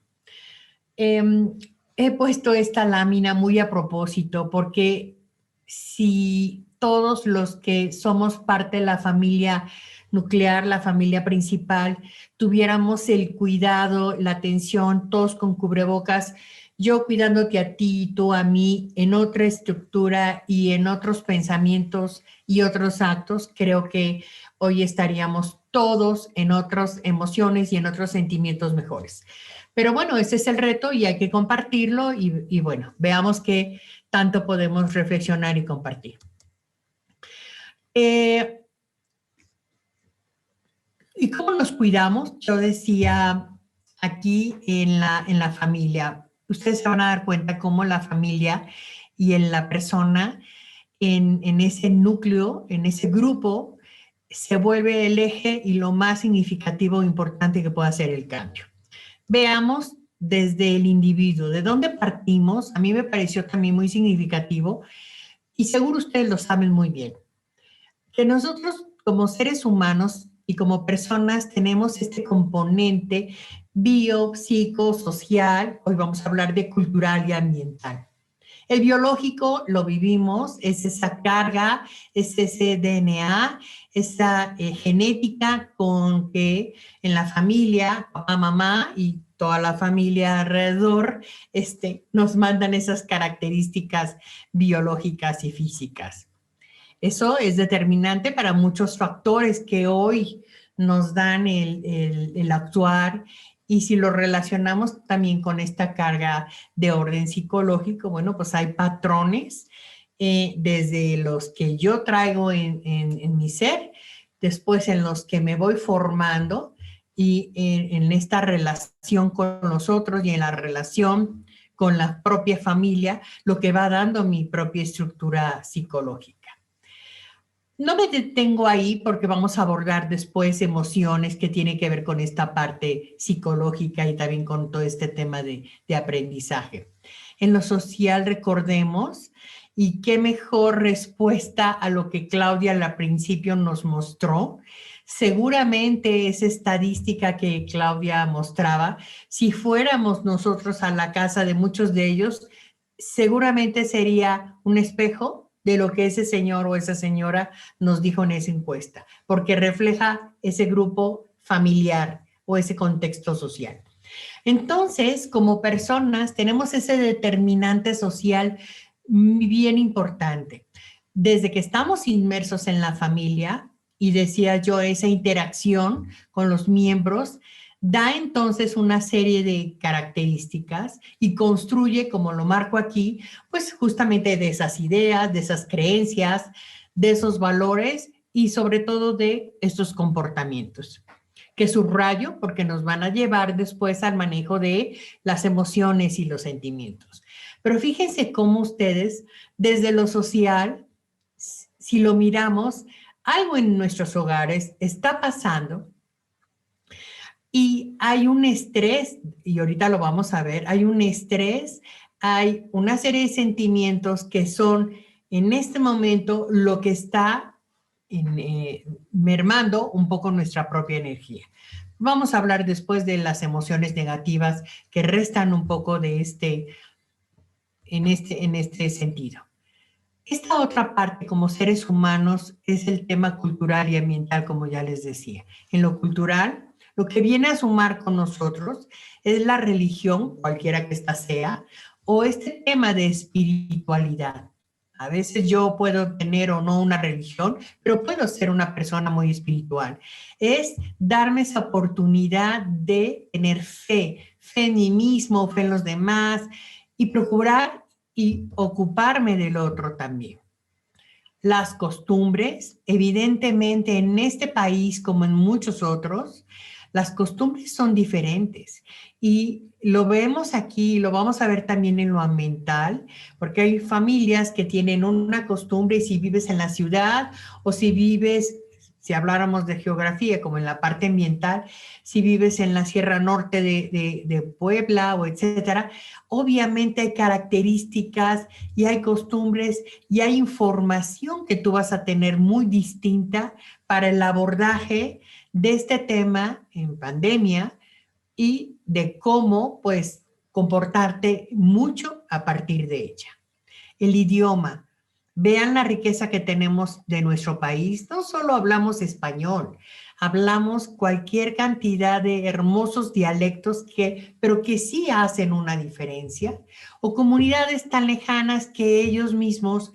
He puesto esta lámina muy a propósito porque si todos los que somos parte de la familia nuclear, la familia principal, tuviéramos el cuidado, la atención, todos con cubrebocas, yo cuidándote a ti, tú a mí, en otra estructura y en otros pensamientos y otros actos, creo que hoy estaríamos todos en otras emociones y en otros sentimientos mejores. Pero bueno, ese es el reto y hay que compartirlo y bueno, veamos qué tanto podemos reflexionar y compartir. ¿Y cómo nos cuidamos? Yo decía aquí en la familia. Ustedes se van a dar cuenta cómo la familia y en la persona, en ese núcleo, en ese grupo, se vuelve el eje y lo más significativo e importante que puede hacer el cambio. Veamos desde el individuo, de dónde partimos. A mí me pareció también muy significativo y seguro ustedes lo saben muy bien, que nosotros como seres humanos y como personas tenemos este componente biopsicosocial, hoy vamos a hablar de cultural y ambiental. El biológico lo vivimos, es esa carga, es ese DNA, esa genética con que en la familia, papá, mamá y toda la familia alrededor nos mandan esas características biológicas y físicas. Eso es determinante para muchos factores que hoy nos dan el actuar Y si lo relacionamos también con esta carga de orden psicológico, bueno, pues hay patrones desde los que yo traigo en mi ser, después en los que me voy formando y en esta relación con los otros y en la relación con la propia familia, lo que va dando mi propia estructura psicológica. No me detengo ahí porque vamos a abordar después emociones que tienen que ver con esta parte psicológica y también con todo este tema de aprendizaje. En lo social, recordemos, y qué mejor respuesta a lo que Claudia al principio nos mostró. Seguramente esa estadística que Claudia mostraba, si fuéramos nosotros a la casa de muchos de ellos, seguramente sería un espejo de lo que ese señor o esa señora nos dijo en esa encuesta, porque refleja ese grupo familiar o ese contexto social. Entonces, como personas, tenemos ese determinante social bien importante. Desde que estamos inmersos en la familia, y decía yo, esa interacción con los miembros, da entonces una serie de características y construye, como lo marco aquí, pues justamente de esas ideas, de esas creencias, de esos valores y sobre todo de estos comportamientos, que subrayo porque nos van a llevar después al manejo de las emociones y los sentimientos. Pero fíjense cómo ustedes, desde lo social, si lo miramos, algo en nuestros hogares está pasando. Y hay un estrés, y ahorita lo vamos a ver, hay un estrés, hay una serie de sentimientos que son en este momento lo que está mermando un poco nuestra propia energía. Vamos a hablar después de las emociones negativas que restan un poco de en este sentido. Esta otra parte como seres humanos es el tema cultural y ambiental, como ya les decía. En lo cultural, lo que viene a sumar con nosotros es la religión, cualquiera que ésta sea, o este tema de espiritualidad. A veces yo puedo tener o no una religión, pero puedo ser una persona muy espiritual. Es darme esa oportunidad de tener fe en mí mismo, fe en los demás y procurar y ocuparme del otro también. Las costumbres, evidentemente en este país como en muchos otros, las costumbres son diferentes y lo vemos aquí, lo vamos a ver también en lo ambiental, porque hay familias que tienen una costumbre y si vives en la ciudad o si vives, si habláramos de geografía como en la parte ambiental, si vives en la Sierra Norte de Puebla o etcétera, obviamente hay características y hay costumbres y hay información que tú vas a tener muy distinta para el abordaje de este tema en pandemia y de cómo, pues, comportarte mucho a partir de ella. El idioma. Vean la riqueza que tenemos de nuestro país. No solo hablamos español, hablamos cualquier cantidad de hermosos dialectos pero que sí hacen una diferencia. O comunidades tan lejanas que ellos mismos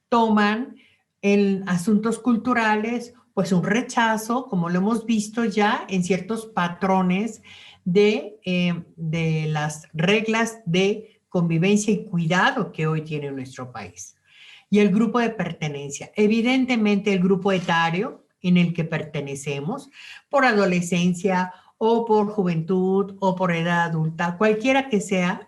toman en asuntos culturales pues un rechazo, como lo hemos visto ya en ciertos patrones de las reglas de convivencia y cuidado que hoy tiene nuestro país. Y el grupo de pertenencia. Evidentemente el grupo etario en el que pertenecemos, por adolescencia o por juventud o por edad adulta, cualquiera que sea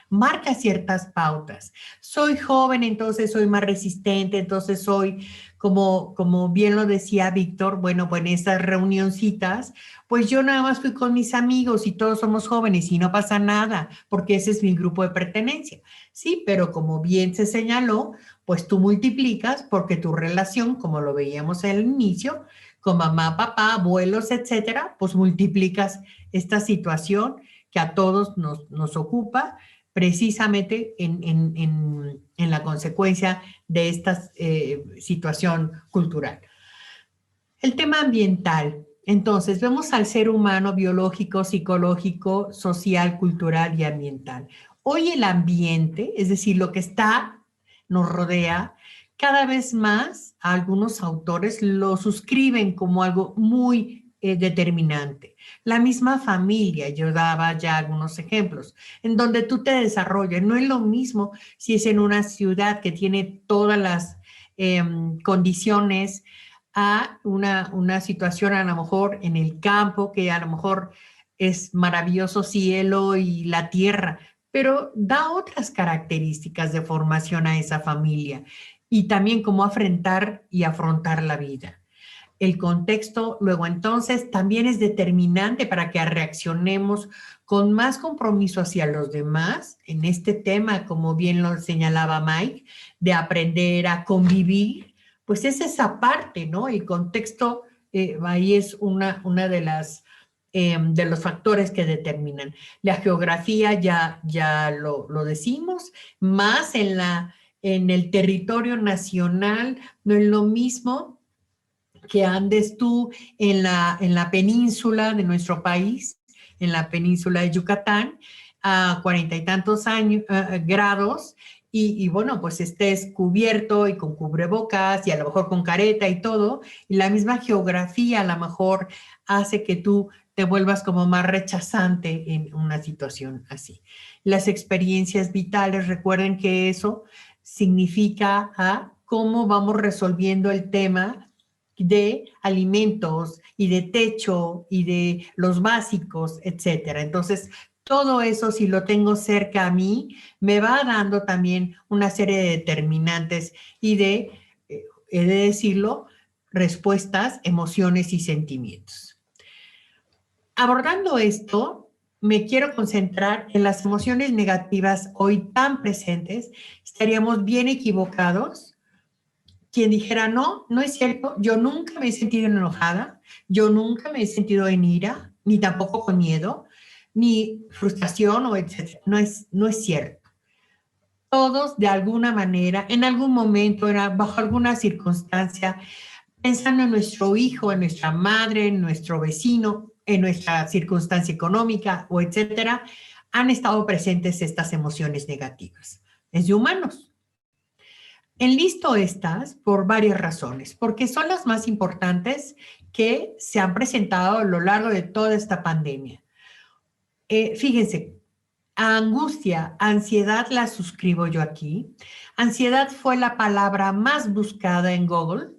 marca ciertas pautas. Soy joven, entonces soy más resistente, entonces soy, como bien lo decía Víctor, bueno, pues en estas reunioncitas, pues yo nada más fui con mis amigos y todos somos jóvenes y no pasa nada, porque ese es mi grupo de pertenencia. Sí, pero como bien se señaló, pues tú multiplicas porque tu relación, como lo veíamos al inicio, con mamá, papá, abuelos, etcétera, pues multiplicas esta situación que a todos nos ocupa, precisamente en la consecuencia de esta situación cultural. El tema ambiental. Entonces, vemos al ser humano biológico, psicológico, social, cultural y ambiental. Hoy el ambiente, es decir, lo que nos rodea, cada vez más algunos autores lo suscriben como algo muy determinante. La misma familia, yo daba ya algunos ejemplos, en donde tú te desarrollas. No es lo mismo si es en una ciudad que tiene todas las condiciones a una situación a lo mejor en el campo, que a lo mejor es maravilloso cielo y la tierra, pero da otras características de formación a esa familia y también cómo afrontar y afrontar la vida. El contexto, luego entonces, también es determinante para que reaccionemos con más compromiso hacia los demás en este tema, como bien lo señalaba Mike, de aprender a convivir, pues es esa parte, ¿no? El contexto ahí es una de las de los factores que determinan. La geografía ya lo decimos, más en el territorio nacional, no es lo mismo que andes tú en la península de nuestro país, en la península de Yucatán, a 40 y tantos grados, y bueno, pues estés cubierto y con cubrebocas y a lo mejor con careta y todo, y la misma geografía a lo mejor hace que tú te vuelvas como más rechazante en una situación así. Las experiencias vitales, recuerden que eso significa cómo vamos resolviendo el tema de alimentos y de techo y de los básicos, etcétera. Entonces, todo eso, si lo tengo cerca a mí, me va dando también una serie de determinantes y he de decirlo, respuestas, emociones y sentimientos. Abordando esto, me quiero concentrar en las emociones negativas hoy tan presentes. Estaríamos bien equivocados quien dijera, no, no es cierto, yo nunca me he sentido enojada, yo nunca me he sentido en ira, ni tampoco con miedo, ni frustración o etcétera. No es cierto. Todos, de alguna manera, en algún momento, bajo alguna circunstancia, pensando en nuestro hijo, en nuestra madre, en nuestro vecino, en nuestra circunstancia económica o etcétera, han estado presentes estas emociones negativas. Es de humanos. Enlisto estas por varias razones, porque son las más importantes que se han presentado a lo largo de toda esta pandemia. Fíjense, angustia, ansiedad la suscribo yo aquí. Ansiedad fue la palabra más buscada en Google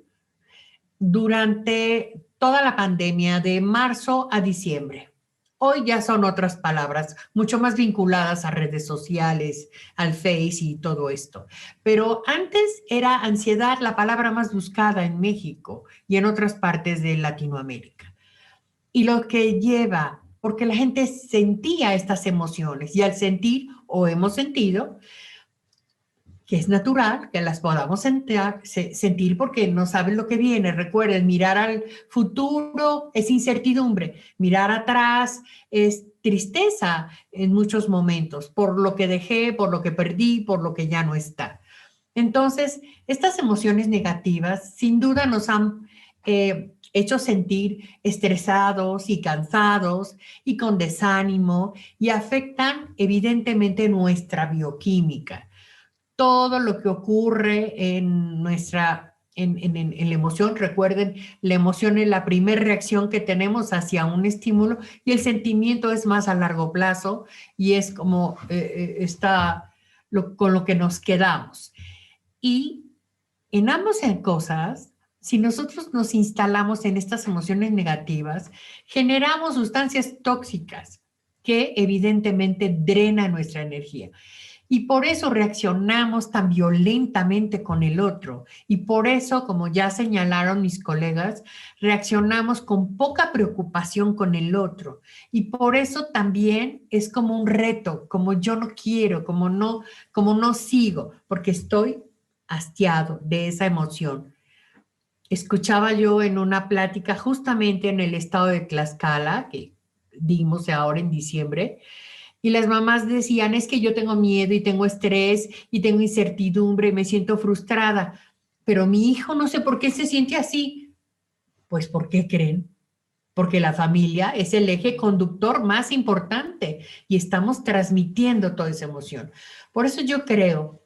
durante toda la pandemia de marzo a diciembre. Hoy ya son otras palabras, mucho más vinculadas a redes sociales, al Face y todo esto. Pero antes era ansiedad la palabra más buscada en México y en otras partes de Latinoamérica. Y lo que lleva, porque la gente sentía estas emociones y al sentir o hemos sentido, que es natural que las podamos sentir porque no saben lo que viene. Recuerden, mirar al futuro es incertidumbre, mirar atrás es tristeza en muchos momentos, por lo que dejé, por lo que perdí, por lo que ya no está. Entonces, estas emociones negativas sin duda nos han hecho sentir estresados y cansados y con desánimo y afectan evidentemente nuestra bioquímica. Todo lo que ocurre en nuestra, en la emoción. Recuerden, la emoción es la primera reacción que tenemos hacia un estímulo y el sentimiento es más a largo plazo y es como con lo que nos quedamos. Y en ambas cosas, si nosotros nos instalamos en estas emociones negativas, generamos sustancias tóxicas que evidentemente drenan nuestra energía. Y por eso reaccionamos tan violentamente con el otro. Y por eso, como ya señalaron mis colegas, reaccionamos con poca preocupación con el otro. Y por eso también es como un reto, como yo no quiero, como no sigo, porque estoy hastiado de esa emoción. Escuchaba yo en una plática justamente en el estado de Tlaxcala, que dimos ahora en diciembre, y las mamás decían, es que yo tengo miedo y tengo estrés y tengo incertidumbre y me siento frustrada, pero mi hijo no sé por qué se siente así. Pues, ¿por qué creen? Porque la familia es el eje conductor más importante y estamos transmitiendo toda esa emoción. Por eso yo creo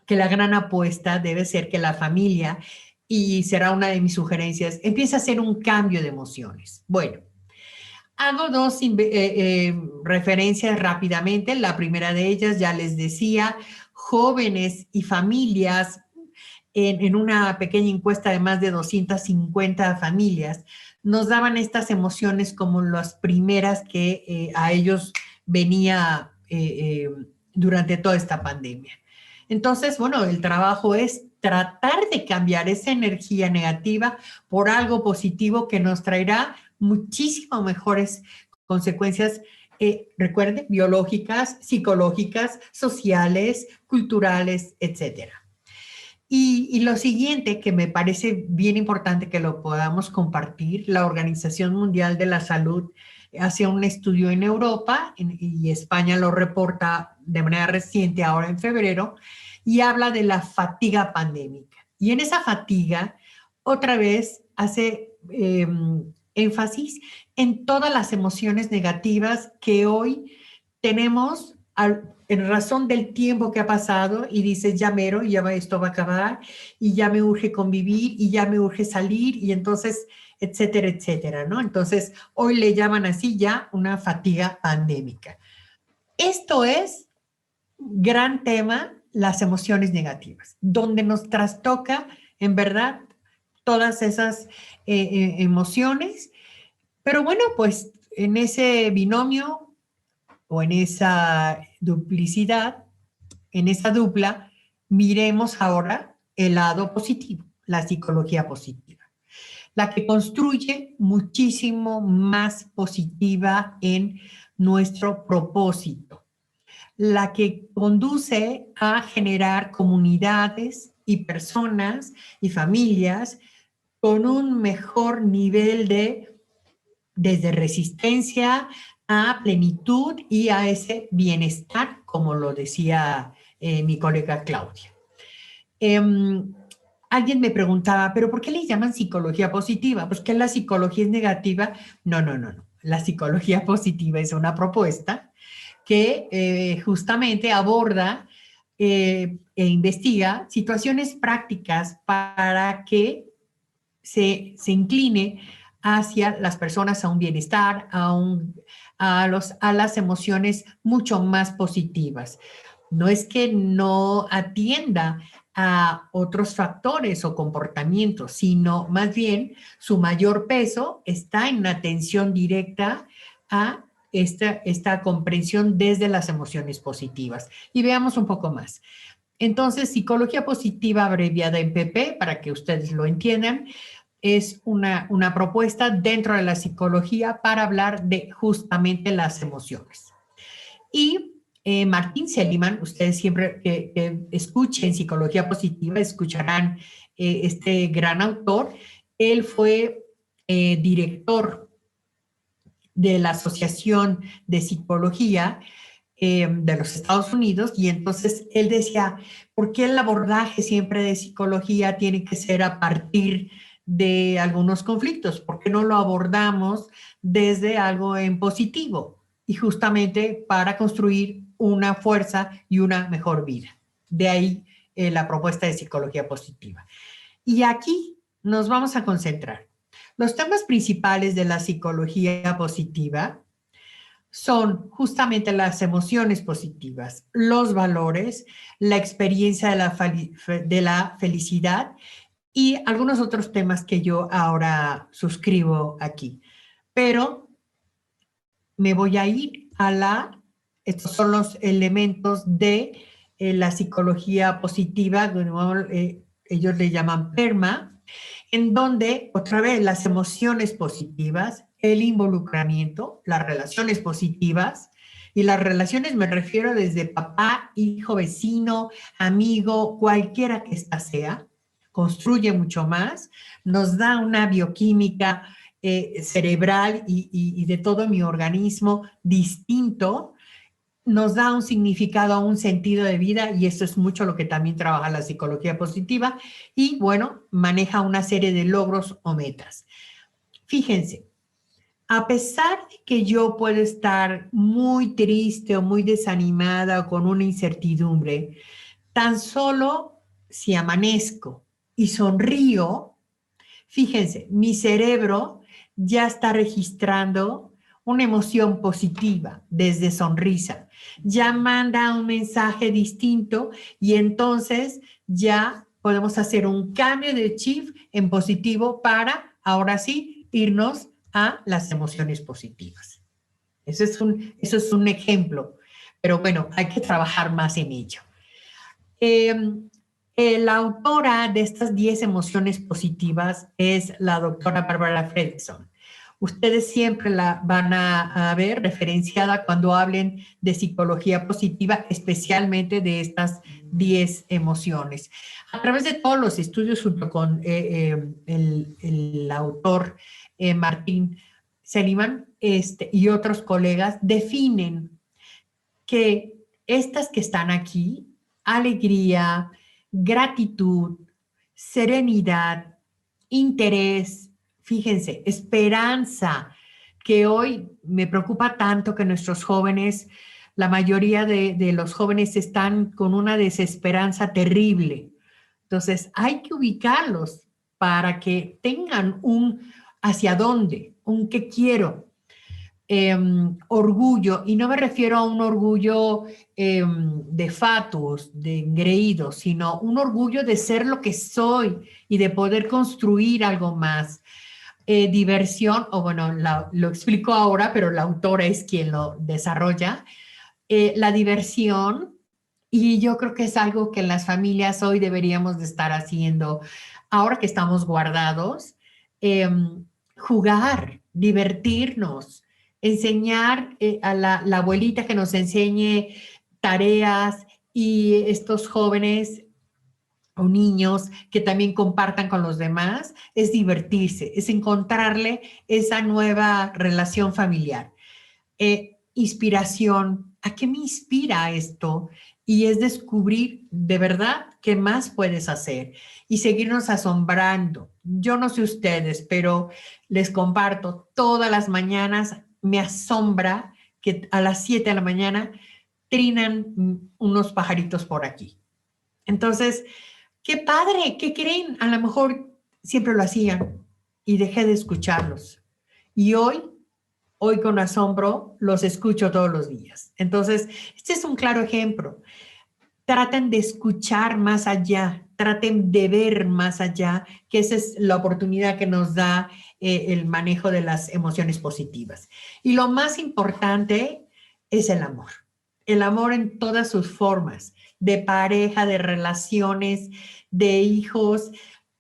que la gran apuesta debe ser que la familia y será una de mis sugerencias, empieza a hacer un cambio de emociones. Bueno, hago dos referencias rápidamente. La primera de ellas, ya les decía, jóvenes y familias, en una pequeña encuesta de más de 250 familias, nos daban estas emociones como las primeras que a ellos venía durante toda esta pandemia. Entonces, bueno, el trabajo es tratar de cambiar esa energía negativa por algo positivo que nos traerá muchísimo mejores consecuencias, recuerden, biológicas, psicológicas, sociales, culturales, etcétera. Y lo siguiente que me parece bien importante que lo podamos compartir, la Organización Mundial de la Salud hace un estudio en Europa y España lo reporta de manera reciente ahora en febrero y habla de la fatiga pandémica. Y en esa fatiga, otra vez, hace énfasis en todas las emociones negativas que hoy tenemos en razón del tiempo que ha pasado y dices, ya mero, ya esto va a acabar y ya me urge convivir y ya me urge salir y entonces, etcétera, etcétera, ¿no? Entonces, hoy le llaman así ya una fatiga pandémica. Esto es gran tema, las emociones negativas, donde nos trastoca, en verdad, todas esas emociones. Pero bueno, pues en ese binomio o en esa duplicidad, en esa dupla, miremos ahora el lado positivo, la psicología positiva, la que construye muchísimo más positiva en nuestro propósito, la que conduce a generar comunidades y personas y familias con un mejor nivel desde resistencia a plenitud y a ese bienestar, como lo decía mi colega Claudia. Alguien me preguntaba, ¿pero por qué le llaman psicología positiva? Pues que la psicología es negativa. No. La psicología positiva es una propuesta que justamente aborda e investiga situaciones prácticas para que se incline hacia las personas a un bienestar, a las emociones mucho más positivas. No es que no atienda a otros factores o comportamientos, sino más bien su mayor peso está en la atención directa a esta comprensión desde las emociones positivas. Y veamos un poco más. Entonces, psicología positiva abreviada en PP, para que ustedes lo entiendan, es una propuesta dentro de la psicología para hablar de justamente las emociones. Y Martin Seligman, ustedes siempre que escuchen psicología positiva, escucharán este gran autor. Él fue director de la Asociación de Psicología de los Estados Unidos, y entonces él decía, ¿por qué el abordaje siempre de psicología tiene que ser a partir de algunos conflictos? ¿Por qué no lo abordamos desde algo en positivo? Y justamente para construir una fuerza y una mejor vida. De ahí la propuesta de psicología positiva. Y aquí nos vamos a concentrar. Los temas principales de la psicología positiva son justamente las emociones positivas, los valores, la experiencia de la felicidad y algunos otros temas que yo ahora suscribo aquí. Pero me voy a ir estos son los elementos de la psicología positiva, ellos le llaman PERMA, en donde, otra vez, las emociones positivas, el involucramiento, las relaciones positivas, y las relaciones me refiero desde papá, hijo, vecino, amigo, cualquiera que ésta sea, construye mucho más, nos da una bioquímica cerebral y de todo mi organismo distinto, nos da un significado, un sentido de vida, y esto es mucho lo que también trabaja la psicología positiva, y bueno, maneja una serie de logros o metas. Fíjense, a pesar de que yo puedo estar muy triste o muy desanimada o con una incertidumbre, tan solo si amanezco y sonrío, fíjense, mi cerebro ya está registrando una emoción positiva desde sonrisa. Ya manda un mensaje distinto y entonces ya podemos hacer un cambio de chip en positivo para, ahora sí, irnos a las emociones positivas. Eso es un ejemplo, pero bueno, hay que trabajar más en ello. La autora de estas 10 emociones positivas es la doctora Barbara Fredrickson. Ustedes siempre la van a ver referenciada cuando hablen de psicología positiva, especialmente de estas 10 emociones. A través de todos los estudios, junto con el autor Martin Seligman y otros colegas, definen que estas que están aquí, alegría, gratitud, serenidad, interés, fíjense, esperanza, que hoy me preocupa tanto que nuestros jóvenes, la mayoría de los jóvenes están con una desesperanza terrible. Entonces, hay que ubicarlos para que tengan un hacia dónde, un qué quiero. Orgullo, y no me refiero a un orgullo de fatuos, de engreídos, sino un orgullo de ser lo que soy y de poder construir algo más. Diversión, o bueno, lo explico ahora, pero la autora es quien lo desarrolla. La diversión, y yo creo que es algo que las familias hoy deberíamos de estar haciendo, ahora que estamos guardados, jugar, divertirnos, enseñar a la abuelita que nos enseñe tareas y estos jóvenes o niños que también compartan con los demás, es divertirse, es encontrarle esa nueva relación familiar. Inspiración, ¿a qué me inspira esto? Y es descubrir de verdad qué más puedes hacer y seguirnos asombrando. Yo no sé ustedes, pero les comparto, todas las mañanas me asombra que a las 7 de la mañana trinan unos pajaritos por aquí. Entonces, qué padre, ¿qué creen? A lo mejor siempre lo hacían y dejé de escucharlos. Y hoy con asombro los escucho todos los días. Entonces, este es un claro ejemplo. Traten de escuchar más allá, traten de ver más allá, que esa es la oportunidad que nos da el manejo de las emociones positivas. Y lo más importante es el amor. El amor en todas sus formas, de pareja, de relaciones, de hijos,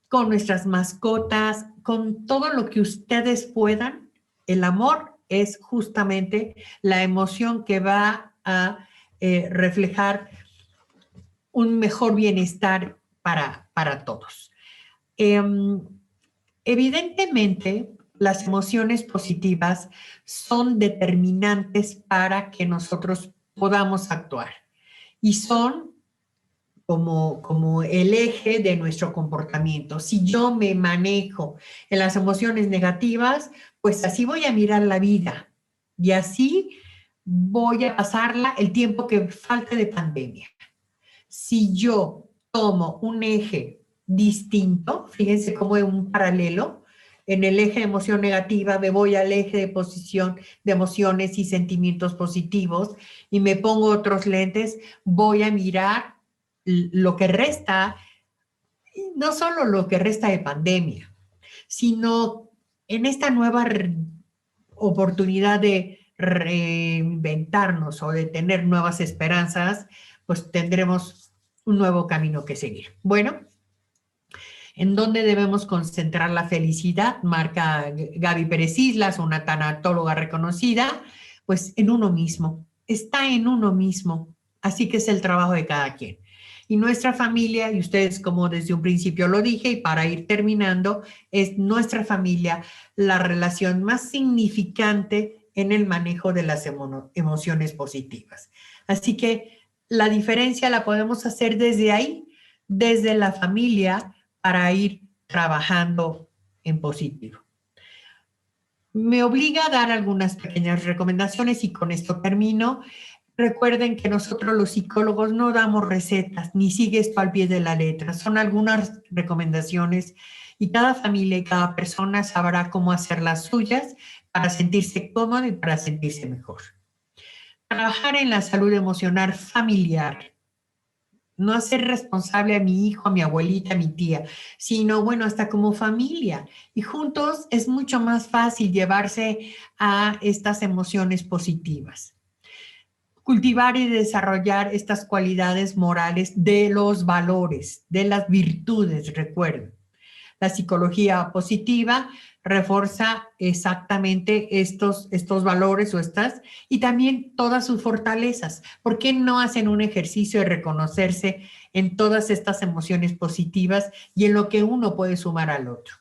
con nuestras mascotas, con todo lo que ustedes puedan. El amor es justamente la emoción que va a reflejar un mejor bienestar para todos. Evidentemente, las emociones positivas son determinantes para que nosotros podamos actuar y son como el eje de nuestro comportamiento. Si yo me manejo en las emociones negativas, pues así voy a mirar la vida y así voy a pasarla el tiempo que falte de pandemia. Si yo tomo un eje distinto, fíjense cómo es un paralelo, en el eje de emoción negativa me voy al eje de posición de emociones y sentimientos positivos y me pongo otros lentes, voy a mirar lo que resta, no solo lo que resta de pandemia, sino en esta nueva oportunidad de reinventarnos o de tener nuevas esperanzas, pues tendremos un nuevo camino que seguir. Bueno, ¿en dónde debemos concentrar la felicidad? Marca Gaby Pérez Islas, una tanatóloga reconocida, pues en uno mismo, está en uno mismo, así que es el trabajo de cada quien. Y nuestra familia, y ustedes como desde un principio lo dije, y para ir terminando, es nuestra familia la relación más significante en el manejo de las emociones positivas. Así que la diferencia la podemos hacer desde ahí, desde la familia, para ir trabajando en positivo. Me obliga a dar algunas pequeñas recomendaciones y con esto termino. Recuerden que nosotros los psicólogos no damos recetas, ni sigue esto al pie de la letra. Son algunas recomendaciones y cada familia y cada persona sabrá cómo hacer las suyas para sentirse cómodo y para sentirse mejor. Trabajar en la salud emocional familiar. No hacer responsable a mi hijo, a mi abuelita, a mi tía, sino, bueno, hasta como familia. Y juntos es mucho más fácil llevarse a estas emociones positivas. Cultivar y desarrollar estas cualidades morales de los valores, de las virtudes, recuerden. La psicología positiva refuerza exactamente estos valores o y también todas sus fortalezas. ¿Por qué no hacen un ejercicio de reconocerse en todas estas emociones positivas y en lo que uno puede sumar al otro?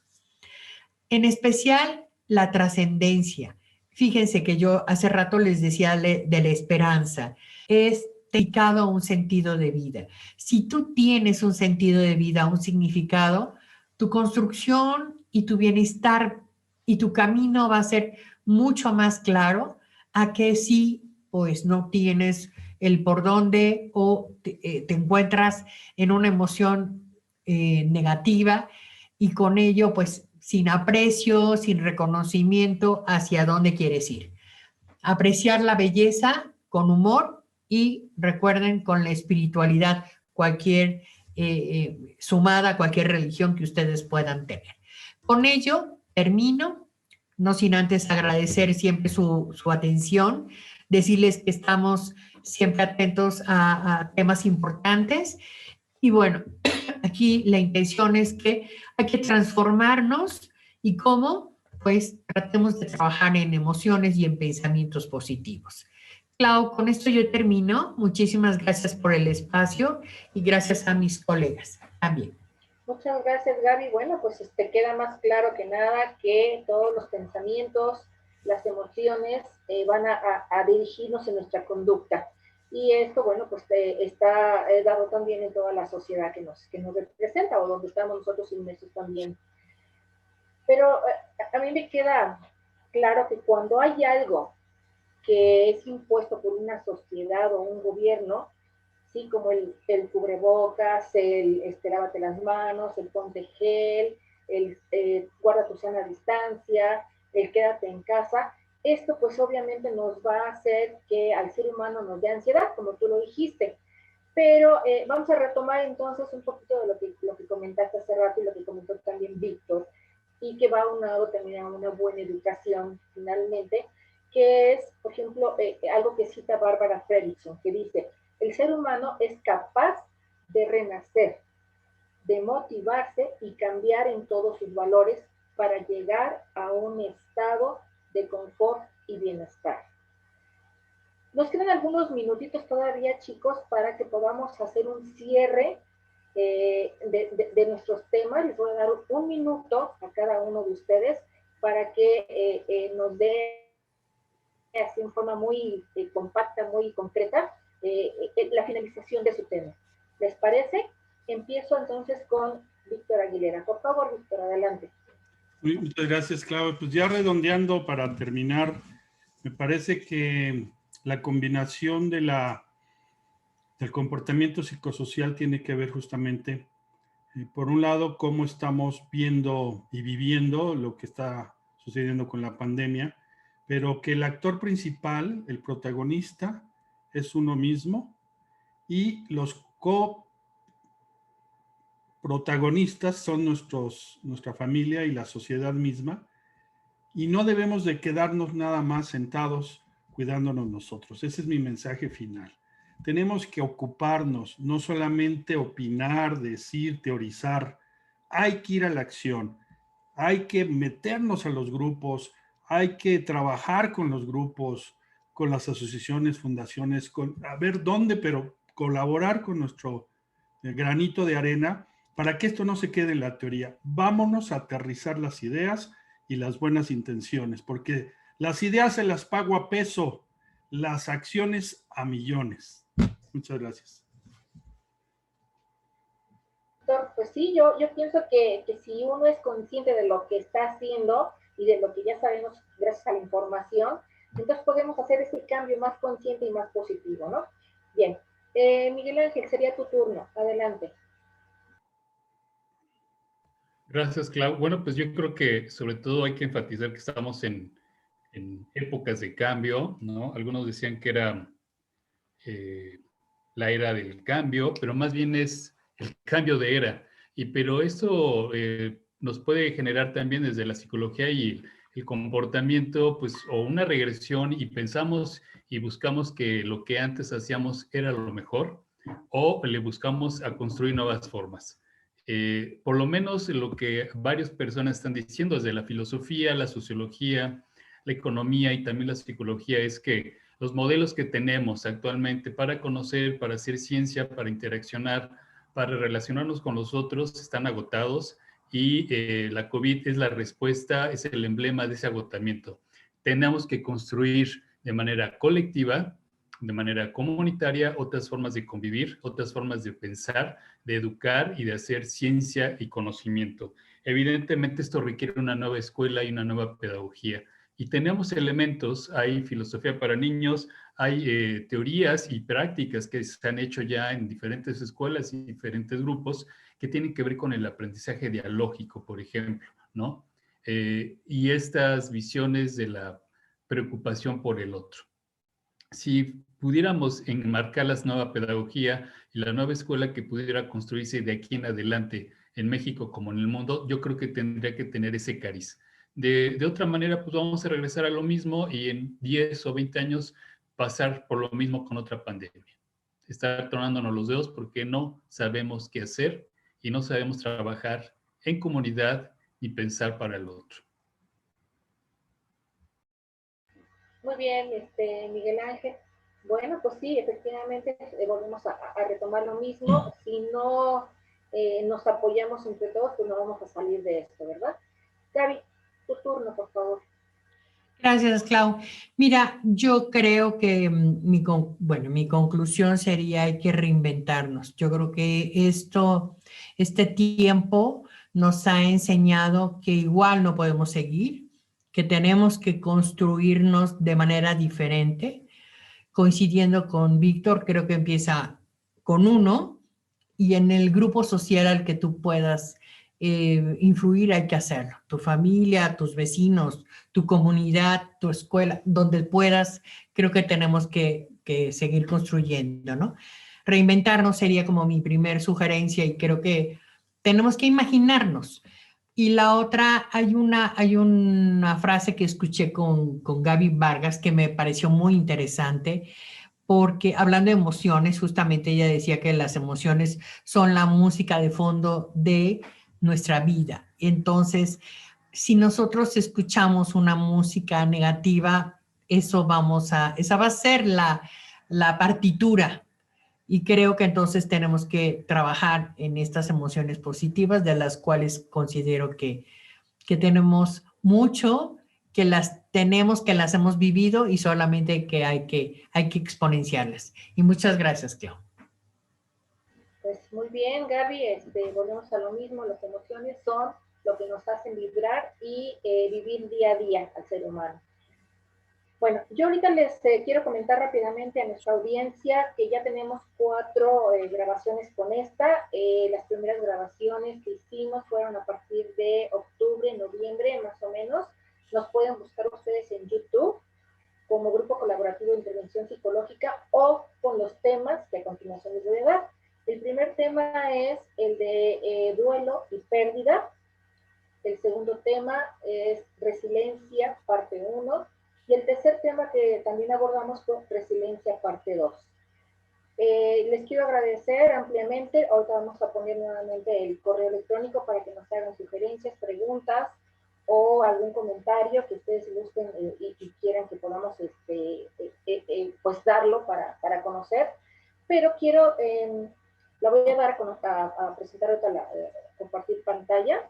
En especial, la trascendencia. Fíjense que yo hace rato les decía de la esperanza. Es dedicado a un sentido de vida. Si tú tienes un sentido de vida, un significado, tu construcción y tu bienestar y tu camino va a ser mucho más claro a que si pues no tienes el por dónde o te encuentras en una emoción negativa y con ello pues sin aprecio, sin reconocimiento hacia dónde quieres ir. Apreciar la belleza con humor y recuerden con la espiritualidad, cualquier sumada a cualquier religión que ustedes puedan tener. Con ello termino, no sin antes agradecer siempre su atención, decirles que estamos siempre atentos a temas importantes y bueno, aquí la intención es que hay que transformarnos y cómo, pues tratemos de trabajar en emociones y en pensamientos positivos. Clau, con esto yo termino. Muchísimas gracias por el espacio y gracias a mis colegas también. Muchas gracias, Gaby. Bueno, pues queda más claro que nada que todos los pensamientos, las emociones van a dirigirnos en nuestra conducta. Y esto, bueno, pues está dado también en toda la sociedad que nos representa o donde estamos nosotros inmersos también. Pero a mí me queda claro que cuando hay algo que es impuesto por una sociedad o un gobierno, ¿sí? Como el cubrebocas, el lávate las manos, el ponte gel, el guarda tu sana distancia, el quédate en casa. Esto pues obviamente nos va a hacer que al ser humano nos dé ansiedad, como tú lo dijiste. Pero vamos a retomar entonces un poquito de lo que comentaste hace rato y lo que comentó también Víctor, y que va aunado también a una buena educación finalmente, que es, por ejemplo, algo que cita Bárbara Fredrickson, que dice: el ser humano es capaz de renacer, de motivarse y cambiar en todos sus valores para llegar a un estado de confort y bienestar. Nos quedan algunos minutitos todavía, chicos, para que podamos hacer un cierre de nuestros temas. Les voy a dar un minuto a cada uno de ustedes para que nos dé así en forma muy compacta, muy concreta, la finalización de su tema. ¿Les parece? Empiezo entonces con Víctor Aguilera. Por favor, Víctor, adelante. Muchas gracias, Clau. Pues ya redondeando para terminar, me parece que la combinación del comportamiento psicosocial tiene que ver justamente, por un lado, cómo estamos viendo y viviendo lo que está sucediendo con la pandemia, pero que el actor principal, el protagonista, es uno mismo y los coprotagonistas son nuestra familia y la sociedad misma, y no debemos de quedarnos nada más sentados cuidándonos nosotros. Ese es mi mensaje final. Tenemos que ocuparnos, no solamente opinar, decir, teorizar. Hay que ir a la acción, hay que meternos a los grupos, hay que trabajar con los grupos, con las asociaciones, fundaciones, a ver dónde, pero colaborar con nuestro granito de arena para que esto no se quede en la teoría. Vámonos a aterrizar las ideas y las buenas intenciones, porque las ideas se las pago a peso, las acciones a millones. Muchas gracias. Pues sí, yo pienso que si uno es consciente de lo que está haciendo y de lo que ya sabemos gracias a la información, Entonces podemos hacer ese cambio más consciente y más positivo, ¿no? Bien. Miguel Ángel, sería tu turno. Adelante. Gracias, Clau. Bueno, pues yo creo que sobre todo hay que enfatizar que estamos en épocas de cambio, ¿no? Algunos decían que era la era del cambio, pero más bien es el cambio de era. Pero esto nos puede generar también desde la psicología y el comportamiento, pues, o una regresión y pensamos y buscamos que lo que antes hacíamos era lo mejor, o le buscamos a construir nuevas formas. Por lo menos lo que varias personas están diciendo desde la filosofía, la sociología, la economía y también la psicología es que los modelos que tenemos actualmente para conocer, para hacer ciencia, para interaccionar, para relacionarnos con los otros están agotados y la COVID es la respuesta, es el emblema de ese agotamiento. Tenemos que construir de manera colectiva, de manera comunitaria, otras formas de convivir, otras formas de pensar, de educar y de hacer ciencia y conocimiento. Evidentemente esto requiere una nueva escuela y una nueva pedagogía. Y tenemos elementos, hay filosofía para niños, hay teorías y prácticas que se han hecho ya en diferentes escuelas y diferentes grupos que tienen que ver con el aprendizaje dialógico, por ejemplo, ¿no? Y estas visiones de la preocupación por el otro. Si pudiéramos enmarcar la nueva pedagogía y la nueva escuela que pudiera construirse de aquí en adelante en México como en el mundo, yo creo que tendría que tener ese cariz. De otra manera, pues vamos a regresar a lo mismo y en 10 o 20 años pasar por lo mismo con otra pandemia. Estar tronándonos los dedos porque no sabemos qué hacer y no sabemos trabajar en comunidad ni pensar para el otro. Muy bien, Miguel Ángel. Bueno, pues sí, efectivamente volvemos a retomar lo mismo. Si no nos apoyamos entre todos, pues no vamos a salir de esto, ¿verdad? Gaby, tu turno, por favor. Gracias, Clau. Mira, yo creo que mi conclusión sería hay que reinventarnos. Yo creo que este tiempo nos ha enseñado que igual no podemos seguir, que tenemos que construirnos de manera diferente. Coincidiendo con Víctor, creo que empieza con uno y en el grupo social al que tú puedas influir hay que hacerlo. Tu familia, tus vecinos, tu comunidad, tu escuela, donde puedas, creo que tenemos que seguir construyendo, ¿no? Reinventarnos sería como mi primer sugerencia y creo que tenemos que imaginarnos. Y la otra, hay una frase que escuché con Gaby Vargas que me pareció muy interesante, porque hablando de emociones, justamente ella decía que las emociones son la música de fondo de nuestra vida. Entonces, si nosotros escuchamos una música negativa, esa va a ser la partitura. Y creo que entonces tenemos que trabajar en estas emociones positivas, de las cuales considero que tenemos mucho, que las hemos vivido y solamente que hay que exponenciarlas. Y muchas gracias, Clau. Pues muy bien, Gaby, volvemos a lo mismo, las emociones son lo que nos hacen vibrar y vivir día a día al ser humano. Bueno, yo ahorita les quiero comentar rápidamente a nuestra audiencia que ya tenemos 4 grabaciones con esta. Las primeras grabaciones que hicimos fueron a partir de octubre, noviembre, más o menos. Nos pueden buscar ustedes en YouTube como Grupo Colaborativo de Intervención Psicológica o con los temas que a continuación les voy a dar. El primer tema es el de duelo y pérdida. El segundo tema es resiliencia, parte 1. Y el tercer tema que también abordamos fue resiliencia, parte 2. Les quiero agradecer ampliamente. Ahorita vamos a poner nuevamente el correo electrónico para que nos hagan sugerencias, preguntas o algún comentario que ustedes gusten y quieran que podamos pues darlo para conocer. Pero quiero, la voy a dar a presentar ahorita, compartir pantalla,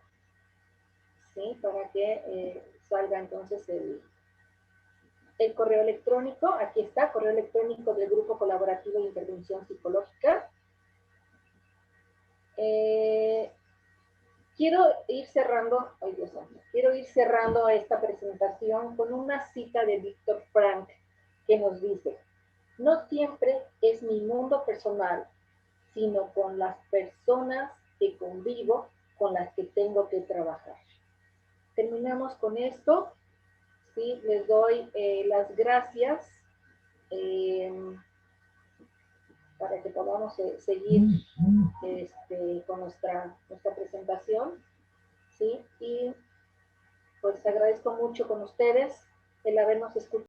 ¿sí? Para que salga entonces el correo electrónico. Aquí está, correo electrónico del Grupo Colaborativo de Intervención Psicológica. quiero ir cerrando, ay Dios mío, quiero ir cerrando esta presentación con una cita de Víctor Frank que nos dice: no siempre es mi mundo personal, sino con las personas que convivo, con las que tengo que trabajar. Terminamos con esto. Sí, les doy las gracias para que podamos seguir con nuestra presentación. ¿Sí? Y pues agradezco mucho con ustedes el habernos escuchado.